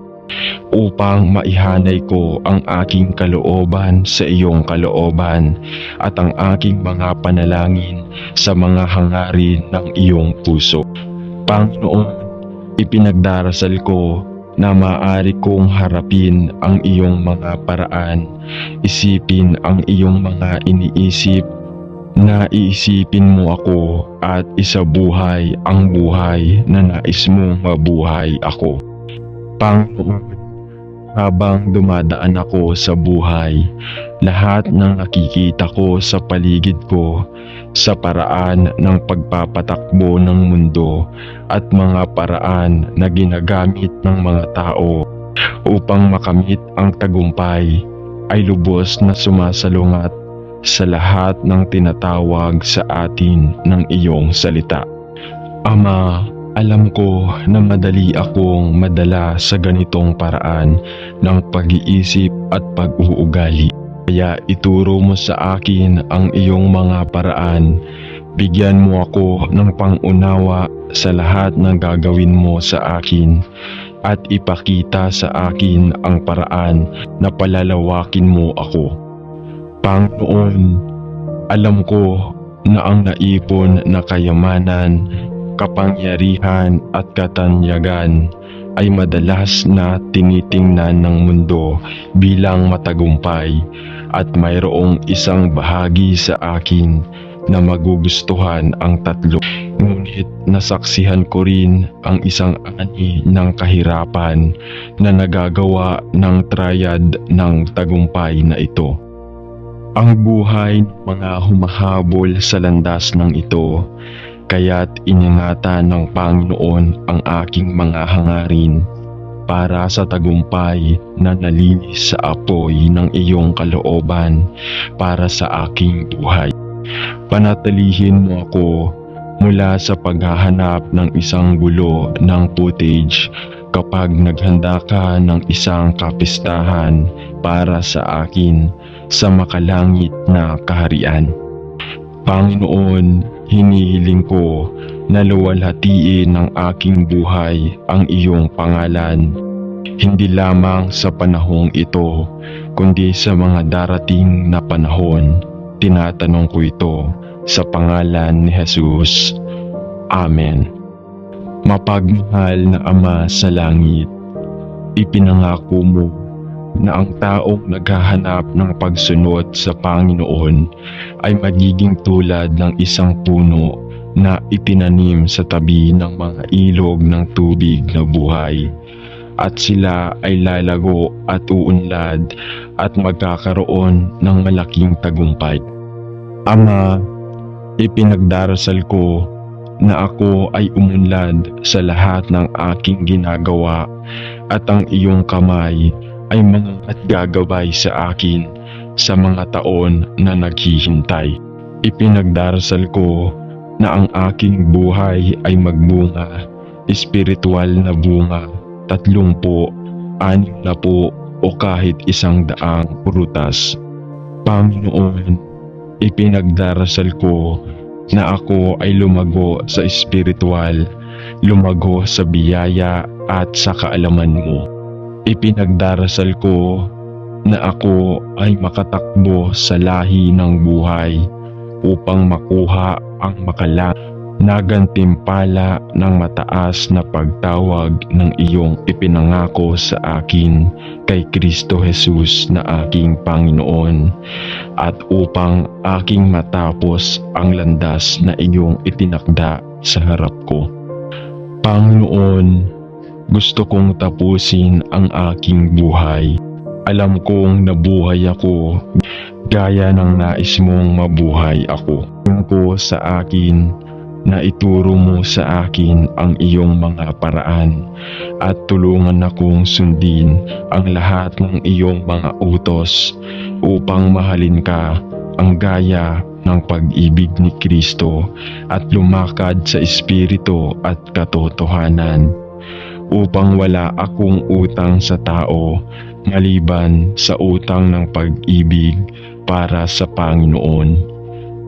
upang maihanay ko ang aking kalooban sa iyong kalooban at ang aking mga panalangin sa mga hangarin ng iyong puso. Panginoon, ipinagdarasal ko na maaari kong harapin ang iyong mga paraan, isipin ang iyong mga iniisip, na iisipin mo ako at isabuhay ang buhay na nais mong mabuhay ako. Panginoon, habang dumadaan ako sa buhay, lahat ng nakikita ko sa paligid ko sa paraan ng pagpapatakbo ng mundo at mga paraan na ginagamit ng mga tao upang makamit ang tagumpay ay lubos na sumasalungat sa lahat ng tinatawag sa atin ng iyong salita. Ama, alam ko na madali akong madala sa ganitong paraan ng pag-iisip at pag-uugali. Kaya ituro mo sa akin ang iyong mga paraan. Bigyan mo ako ng pangunawa sa lahat ng gagawin mo sa akin at ipakita sa akin ang paraan na palalawakin mo ako. Panginoon, alam ko na ang naipon na kayamanan, kapangyarihan at katanyagan ay madalas na tinitingnan ng mundo bilang matagumpay, at mayroong isang bahagi sa akin na magugustuhan ang tatlo. Ngunit nasaksihan ko rin ang isang ani ng kahirapan na nagagawa ng triad ng tagumpay na ito. Ang buhay ng mga humahabol sa landas ng ito, kaya't iningatan ng Panginoon ang aking mga hangarin para sa tagumpay na nalinis sa apoy ng iyong kalooban para sa aking buhay. Panatilihin mo ako mula sa paghahanap ng isang gulo ng footage kapag naghanda ka ng isang kapistahan para sa akin sa makalangit na kaharian. Panginoon, hinihiling ko na luwalhatiin ng aking buhay ang iyong pangalan, hindi lamang sa panahong ito, kundi sa mga darating na panahon. Tinatanong ko ito sa pangalan ni Jesus. Amen. Mapagmahal na Ama sa langit, ipinangako mo na ang taong naghahanap ng pagsunod sa Panginoon ay magiging tulad ng isang puno na itinanim sa tabi ng mga ilog ng tubig na buhay, at sila ay lalago at uunlad at magkakaroon ng malaking tagumpay. Ama, ipinagdarasal ko na ako ay umunlad sa lahat ng aking ginagawa at ang iyong kamay ay at gagabay sa akin sa mga taon na naghihintay. Ipinagdarasal ko na ang aking buhay ay magbunga, espiritual na bunga, 30, 60 o kahit 100 prutas. Panginoon, ipinagdarasal ko na ako ay lumago sa espiritual, lumago sa biyaya at sa kaalaman mo. Ipinagdarasal ko na ako ay makatakbo sa lahi ng buhay upang makuha ang na gantimpala ng mataas na pagtawag ng iyong ipinangako sa akin kay Kristo Jesus na aking Panginoon, at upang aking matapos ang landas na iyong itinakda sa harap ko. Panginoon, gusto kong tapusin ang aking buhay. Alam kong nabuhay ako gaya ng nais mong mabuhay ako. Ko sa akin na ituro mo sa akin ang iyong mga paraan at tulungan akong sundin ang lahat ng iyong mga utos upang mahalin ka ang gaya ng pag-ibig ni Kristo at lumakad sa Espiritu at katotohanan, upang wala akong utang sa tao maliban sa utang ng pag-ibig para sa Panginoon.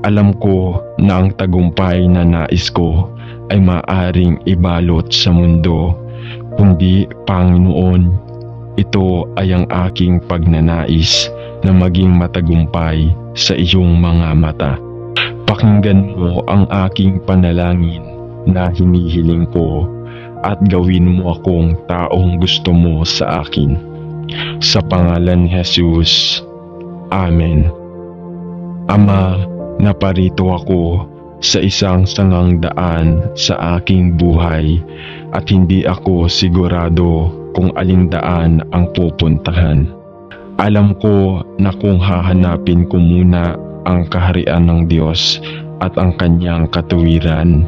Alam ko na ang tagumpay na nais ko ay maaring ibalot sa mundo, kundi Panginoon, ito ay ang aking pagnanais na maging matagumpay sa iyong mga mata. Pakinggan mo ang aking panalangin na hinihiling ko at gawin mo akong taong gusto mo sa akin. Sa pangalan ni Jesus. Amen. Ama, naparito ako sa isang sangang daan sa aking buhay at hindi ako sigurado kung aling daan ang pupuntahan. Alam ko na kung hahanapin ko muna ang kaharian ng Diyos at ang kanyang katuwiran,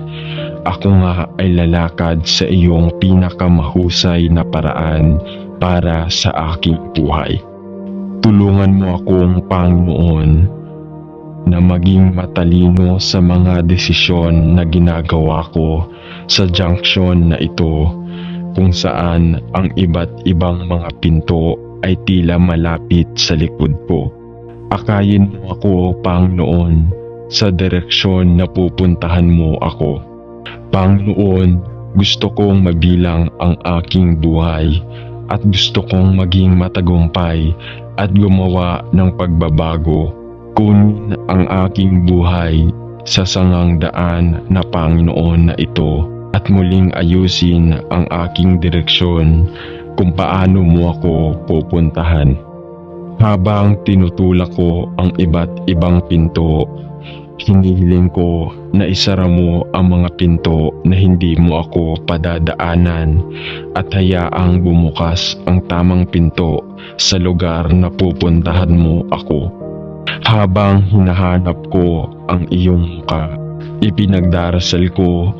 ako nga ay lalakad sa iyong pinakamahusay na paraan para sa aking buhay. Tulungan mo akong Panginoon na maging matalino sa mga desisyon na ginagawa ko sa junction na ito, kung saan ang iba't ibang mga pinto ay tila malapit sa likod ko. Akayin mo ako, Panginoon, sa direksyon na pupuntahan mo ako. Panginoon, gusto kong mabilang ang aking buhay at gusto kong maging matagumpay at gumawa ng pagbabago. Kunin ang aking buhay sa sangang daan na Panginoon na ito at muling ayusin ang aking direksyon kung paano mo ako pupuntahan. Habang tinutulak ko ang iba't ibang pinto, hinihiling ko na isara mo ang mga pinto na hindi mo ako padadaanan at hayaang bumukas ang tamang pinto sa lugar na pupuntahan mo ako. Habang hinahanap ko ang iyong muka, ipinagdarasal ko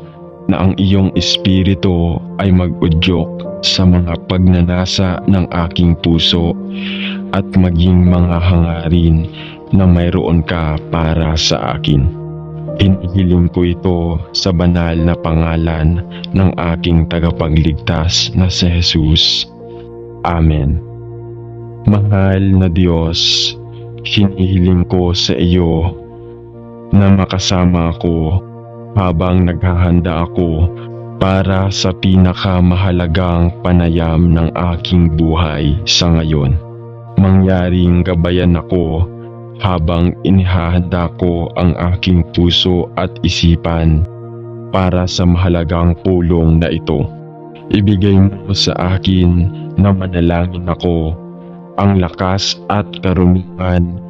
na ang iyong espiritu ay mag-udyok sa mga pagnanasa ng aking puso at maging mga hangarin na mayroon ka para sa akin. Hinihiling ko ito sa banal na pangalan ng aking tagapagligtas na si Jesus. Amen. Mahal na Diyos, hinihiling ko sa iyo na makasama ako habang naghahanda ako para sa pinakamahalagang panayam ng aking buhay sa ngayon. Mangyaring gabayan ako habang inihahanda ko ang aking puso at isipan para sa mahalagang pulong na ito. Ibigay mo sa akin na manalangin ako ang lakas at karunungan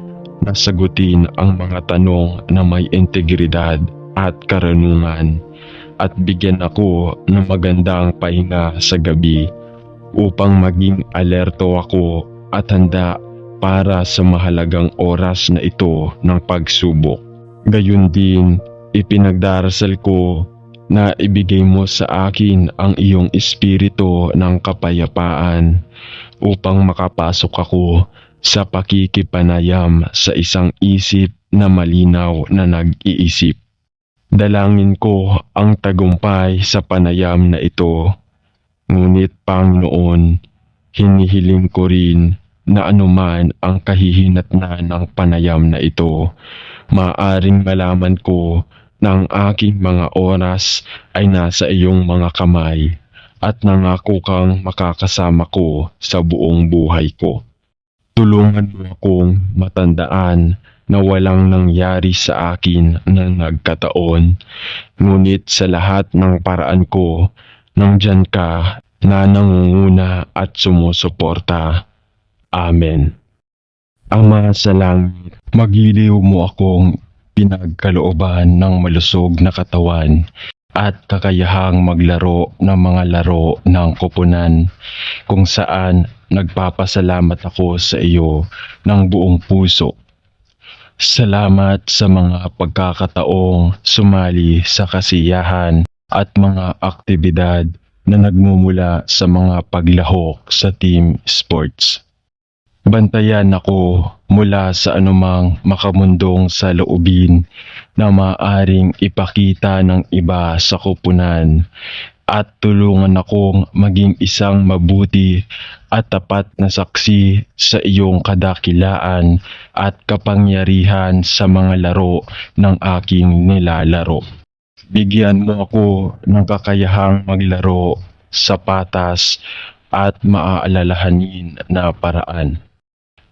na sagutin ang mga tanong na may integridad at karunungan, at bigyan ako ng magandang pahinga sa gabi upang maging alerto ako at handa para sa mahalagang oras na ito ng pagsubok. Gayun din, ipinagdarasal ko na ibigay mo sa akin ang iyong espiritu ng kapayapaan upang makapasok ako sa pakikipanayam sa isang isip na malinaw na nag-iisip. Dalangin ko ang tagumpay sa panayam na ito. Ngunit Panginoon, hinihiling ko rin na anuman ang kahihinatnan ng panayam na ito, maaring malaman ko na ang aking mga oras ay nasa iyong mga kamay at nangako kang makakasama ko sa buong buhay ko. Tulungan mo akong matandaan na walang nangyari sa akin na nagkataon, ngunit sa lahat ng paraan ko, nandyan ka na nangunguna at sumusuporta. Amen. Ama sa langit, magiliw mo akong pinagkalooban ng malusog na katawan at kakayahang maglaro ng mga laro ng koponan kung saan nagpapasalamat ako sa iyo ng buong puso. Salamat sa mga pagkakataong sumali sa kasiyahan at mga aktibidad na nagmumula sa mga paglahok sa team sports. Bantayan ako mula sa anumang makamundong saloobin na maaring ipakita ng iba sa koponan at tulungan akong maging isang mabuti at tapat na saksi sa iyong kadakilaan at kapangyarihan sa mga laro ng aking nilalaro. Bigyan mo ako ng kakayahang maglaro sa patas at maaalalahanin na paraan.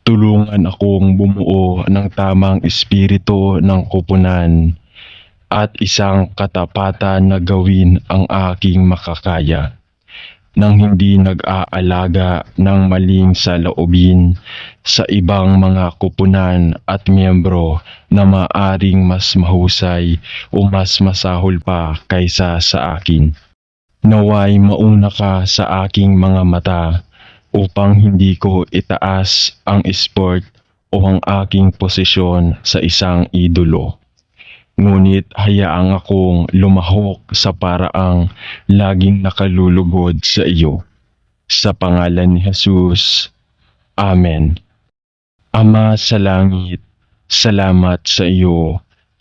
Tulungan akong bumuo ng tamang espiritu ng koponan at isang katapatan na gawin ang aking makakaya, nang hindi nag-aalaga ng maling saloobin sa ibang mga koponan at miyembro na maaring mas mahusay o mas masahol pa kaysa sa akin. Naway mauna ka sa aking mga mata upang hindi ko itaas ang sport o ang aking posisyon sa isang idolo. Ngunit hayaang akong lumahok sa paraang laging nakalulugod sa iyo. Sa pangalan ni Jesus. Amen. Ama sa langit, salamat sa iyo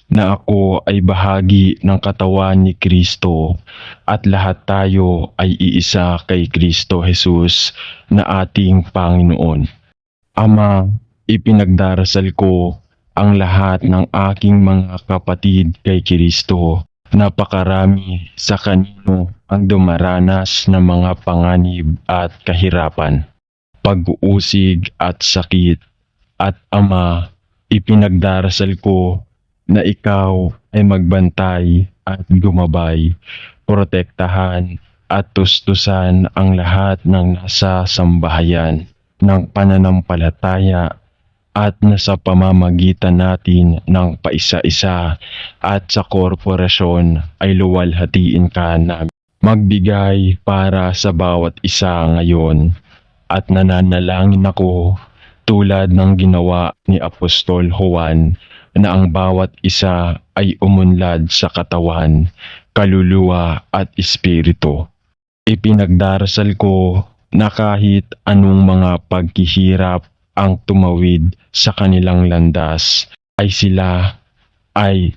na ako ay bahagi ng katawan ni Kristo at lahat tayo ay iisa kay Kristo Jesus na ating Panginoon. Ama, ipinagdarasal ko ang lahat ng aking mga kapatid kay Kristo. Napakarami sa kanino ang dumaranas ng mga panganib at kahirapan, pag-uusig at sakit. At Ama, ipinagdarasal ko na ikaw ay magbantay at gumabay, protektahan at tustusan ang lahat ng nasa sambahayan ng pananampalataya at nasa pamamagitan natin ng paisa-isa at sa korporasyon ay luwalhatiin ka namin. Magbigay para sa bawat isa ngayon at nananalangin ako tulad ng ginawa ni Apostol Juan na ang bawat isa ay umunlad sa katawan, kaluluwa at espiritu. Ipinagdarasal ko na kahit anong mga paghihirap ang tumawid sa kanilang landas, ay sila ay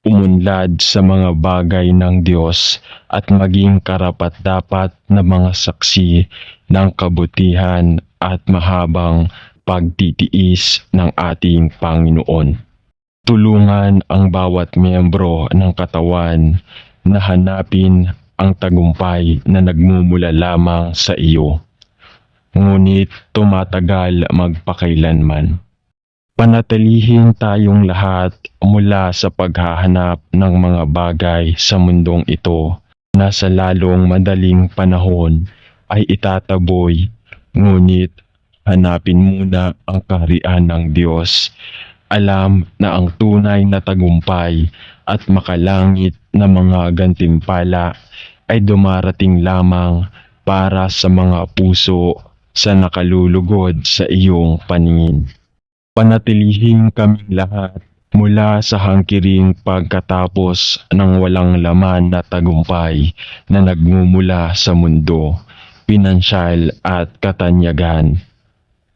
umunlad sa mga bagay ng Diyos at maging karapat-dapat na mga saksi ng kabutihan at mahabang pagtitiis ng ating Panginoon. Tulungan ang bawat miyembro ng katawan na hanapin ang tagumpay na nagmumula lamang sa iyo, ngunit tumatagal magpakailanman. Panatilihin tayong lahat mula sa paghahanap ng mga bagay sa mundong ito na sa lalong madaling panahon ay itataboy, ngunit hanapin muna ang kaharian ng Diyos. Alam na ang tunay na tagumpay at makalangit na mga gantimpala ay dumarating lamang para sa mga puso sa nakalulugod sa iyong paningin. Panatilihin kaming lahat mula sa hangkiring pagkatapos ng walang laman na tagumpay na nagmumula sa mundo, pinansyal at katanyagan,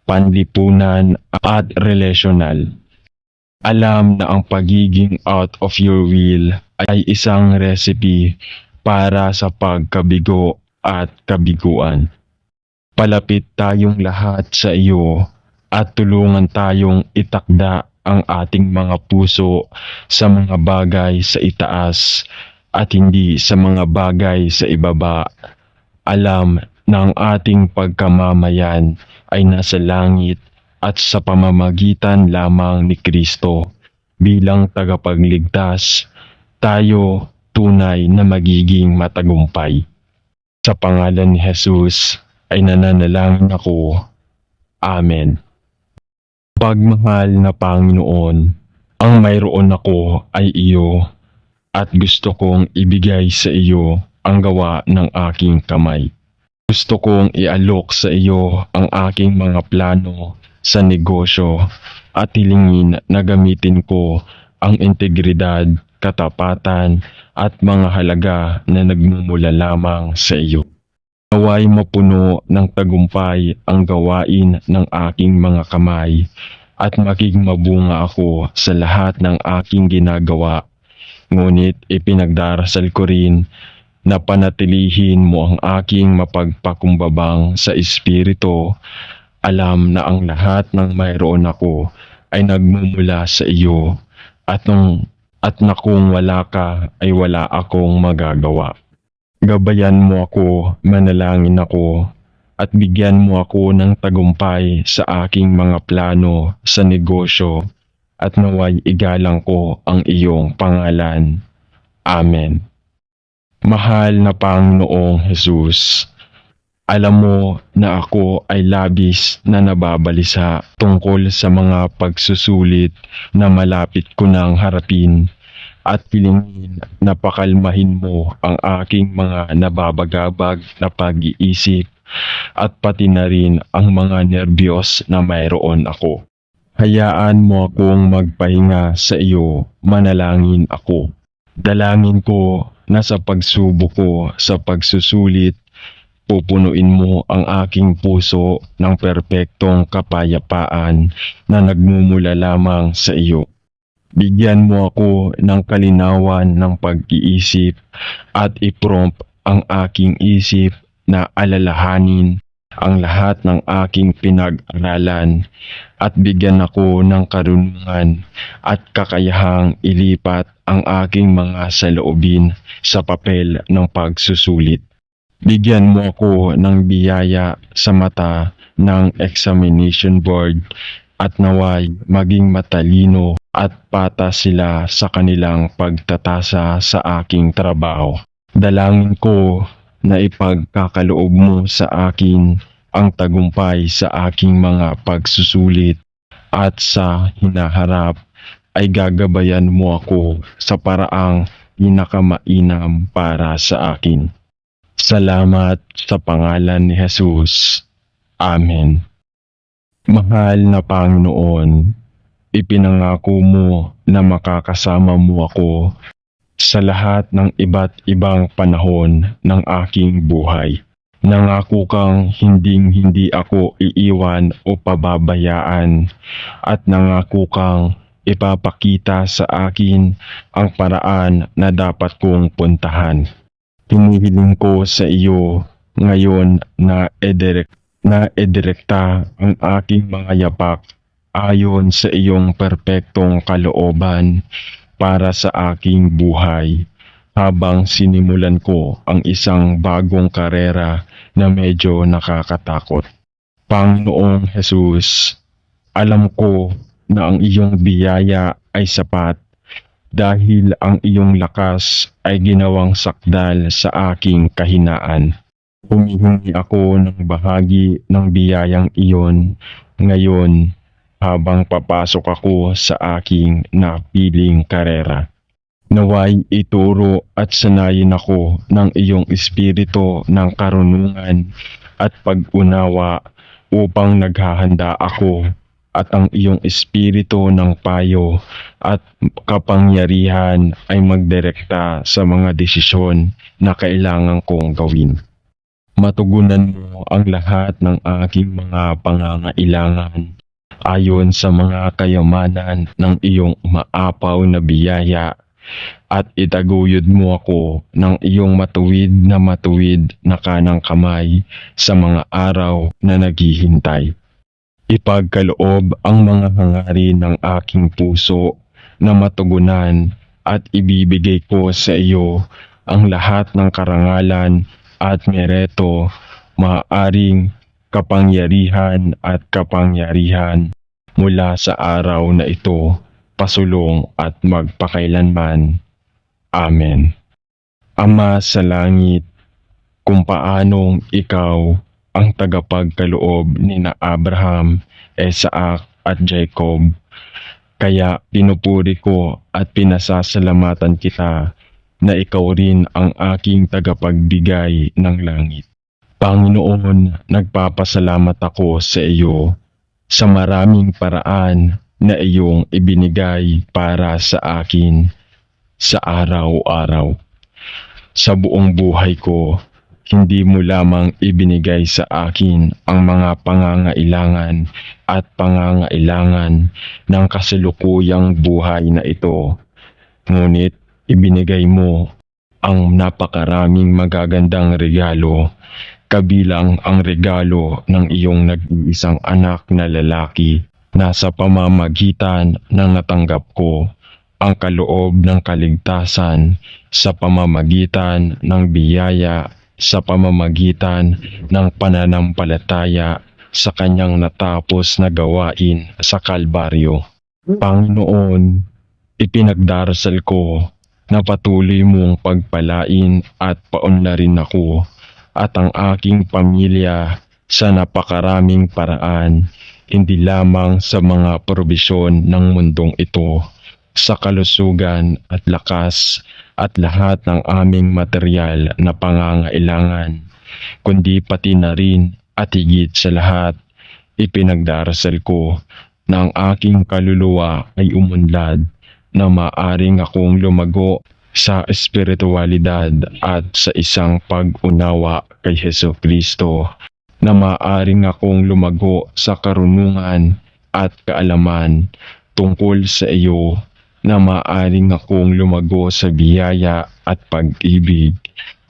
panlipunan at relasyonal. Alam na ang pagiging out of your will ay isang recipe para sa pagkabigo at kabiguan. Palapit tayong lahat sa iyo at tulungan tayong itakda ang ating mga puso sa mga bagay sa itaas at hindi sa mga bagay sa ibaba. alam na ang ating pagkamamayan ay nasa langit at sa pamamagitan lamang ni Kristo bilang tagapagligtas, tayo tunay na magiging matagumpay. Sa pangalan ni Jesus ay nananalangin ako. Amen. Pagmahal na Panginoon, ang mayroon ako ay iyo at gusto kong ibigay sa iyo ang gawa ng aking kamay. Gusto kong ialok sa iyo ang aking mga plano sa negosyo at hilingin na gamitin ko ang integridad, katapatan at mga halaga na nagmumula lamang sa iyo. Naway mapuno ng tagumpay ang gawain ng aking mga kamay at maging mabunga ako sa lahat ng aking ginagawa. Ngunit ipinagdarasal ko rin na panatilihin mo ang aking mapagpakumbabang sa espiritu. Alam na ang lahat ng mayroon ako ay nagmumula sa iyo at na kung wala ka ay wala akong magagawa. Gabayan mo ako, manalangin ako, at bigyan mo ako ng tagumpay sa aking mga plano sa negosyo at naway igalang ko ang iyong pangalan. Amen. Mahal na Panginoong Jesus, alam mo na ako ay labis na nababalisa tungkol sa mga pagsusulit na malapit ko nang harapin at hilingin na pakalmahin mo ang aking mga nababagabag na pag-iisip at pati na rin ang mga nerbiyos na mayroon ako. Hayaan mo akong magpahinga sa iyo, manalangin ako. Dalangin ko na sa pagsubok ko sa pagsusulit, pupunuin mo ang aking puso ng perpektong kapayapaan na nagmumula lamang sa iyo. Bigyan mo ako ng kalinawan ng pag-iisip at i-prompt ang aking isip na alalahanin ang lahat ng aking pinag-aralan at bigyan ako ng karunungan at kakayahang ilipat ang aking mga saloobin sa papel ng pagsusulit. Bigyan mo ako ng biyaya sa mata ng examination board at naway maging matalino at patas sila sa kanilang pagtatasa sa aking trabaho. Dalangin ko na ipagkakaloob mo sa akin ang tagumpay sa aking mga pagsusulit at sa hinaharap ay gagabayan mo ako sa paraang pinakamainam para sa akin. Salamat sa pangalan ni Jesus. Amen. Mahal na Panginoon, ipinangako mo na makakasama mo ako sa lahat ng iba't ibang panahon ng aking buhay. Nangako kang hinding-hindi ako iiwan o pababayaan at nangako kang ipapakita sa akin ang paraan na dapat kong puntahan. Hinihiling ko sa iyo ngayon na edirekta ang aking mga yapak ayon sa iyong perpektong kalooban para sa aking buhay habang sinimulan ko ang isang bagong karera na medyo nakakatakot. Panginoong Jesus, alam ko na ang iyong biyaya ay sapat dahil ang iyong lakas ay ginawang sakdal sa aking kahinaan. Humihingi ako ng bahagi ng biyayang iyon ngayon habang papasok ako sa aking napiling karera. Naway ituro at sanayin ako ng iyong espiritu ng karunungan at pag-unawa upang naghahanda ako at ang iyong espiritu ng payo at kapangyarihan ay magdirekta sa mga desisyon na kailangan kong gawin. Matugunan mo ang lahat ng aking mga pangangailangan ayon sa mga kayamanan ng iyong maapaw na biyaya at itaguyod mo ako ng iyong matuwid na kanang kamay sa mga araw na naghihintay. Ipagkaloob ang mga hangarin ng aking puso na matugunan at ibibigay ko sa iyo ang lahat ng karangalan at Mireto, maaaring kapangyarihan at kapangyarihan mula sa araw na ito, pasulong at magpakailanman. Amen. Ama sa langit, kung paanong ikaw ang tagapagkaloob ni na Abraham, Isaac at Jacob, kaya pinupuri ko at pinasasalamatan kita na ikaw rin ang aking tagapagbigay ng langit. Panginoon, nagpapasalamat ako sa iyo sa maraming paraan na iyong ibinigay para sa akin sa araw-araw. Sa buong buhay ko, hindi mo lamang ibinigay sa akin ang mga pangangailangan at pangangailangan ng kasalukuyang buhay na ito. Ngunit ibinigay mo ang napakaraming magagandang regalo, kabilang ang regalo ng iyong nag-iisang anak na lalaki na sa pamamagitan ng natanggap ko ang kaloob ng kaligtasan sa pamamagitan ng biyaya, sa pamamagitan ng pananampalataya sa kanyang natapos na gawain sa Kalbaryo. Panginoon, ipinagdarasal ko na patuloy mong pagpalain at paunlarin ako at ang aking pamilya sa napakaraming paraan, hindi lamang sa mga probisyon ng mundong ito, sa kalusugan at lakas at lahat ng aming material na pangangailangan, kundi pati na rin at higit sa lahat, ipinagdarasal ko na ang aking kaluluwa ay umunlad, na maaring akong lumago sa espiritualidad at sa isang pag-unawa kay Hesukristo, na maaring akong lumago sa karunungan at kaalaman tungkol sa iyo, na maaring akong lumago sa biyaya at pag-ibig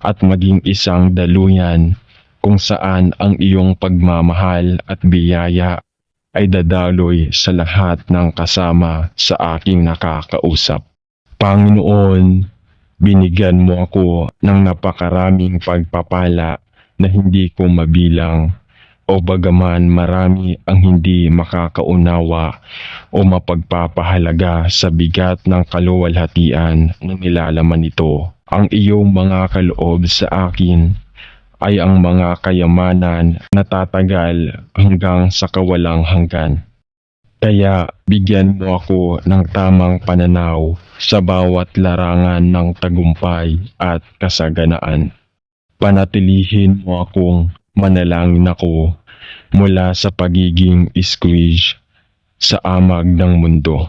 at maging isang daluyan kung saan ang iyong pagmamahal at biyaya ay dadaloy sa lahat ng kasama sa aking nakakausap. Panginoon, binigyan mo ako ng napakaraming pagpapala na hindi ko mabilang, o bagaman marami ang hindi makakaunawa o mapagpapahalaga sa bigat ng kaluwalhatian na nilalaman nito. Ang iyong mga kaloob sa akin ay ang mga kayamanan na tatagal hanggang sa kawalang hanggan. Kaya bigyan mo ako ng tamang pananaw sa bawat larangan ng tagumpay at kasaganaan. Panatilihin mo akong manalangin ako mula sa pagiging squeeze sa amag ng mundo.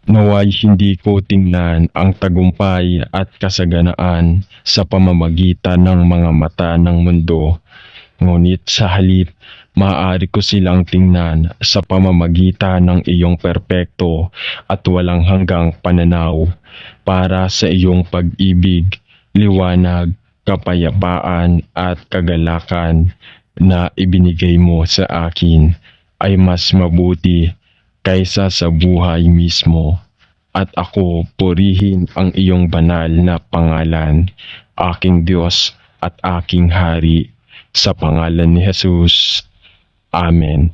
Naway hindi ko tingnan ang tagumpay at kasaganaan sa pamamagitan ng mga mata ng mundo, ngunit sa halip, maaari ko silang tingnan sa pamamagitan ng iyong perpekto at walang hanggang pananaw para sa iyong pag-ibig, liwanag, kapayapaan at kagalakan na ibinigay mo sa akin ay mas mabuti kaysa sa buhay mismo. At ako purihin ang iyong banal na pangalan, aking Diyos at aking Hari, sa pangalan ni Jesus. Amen.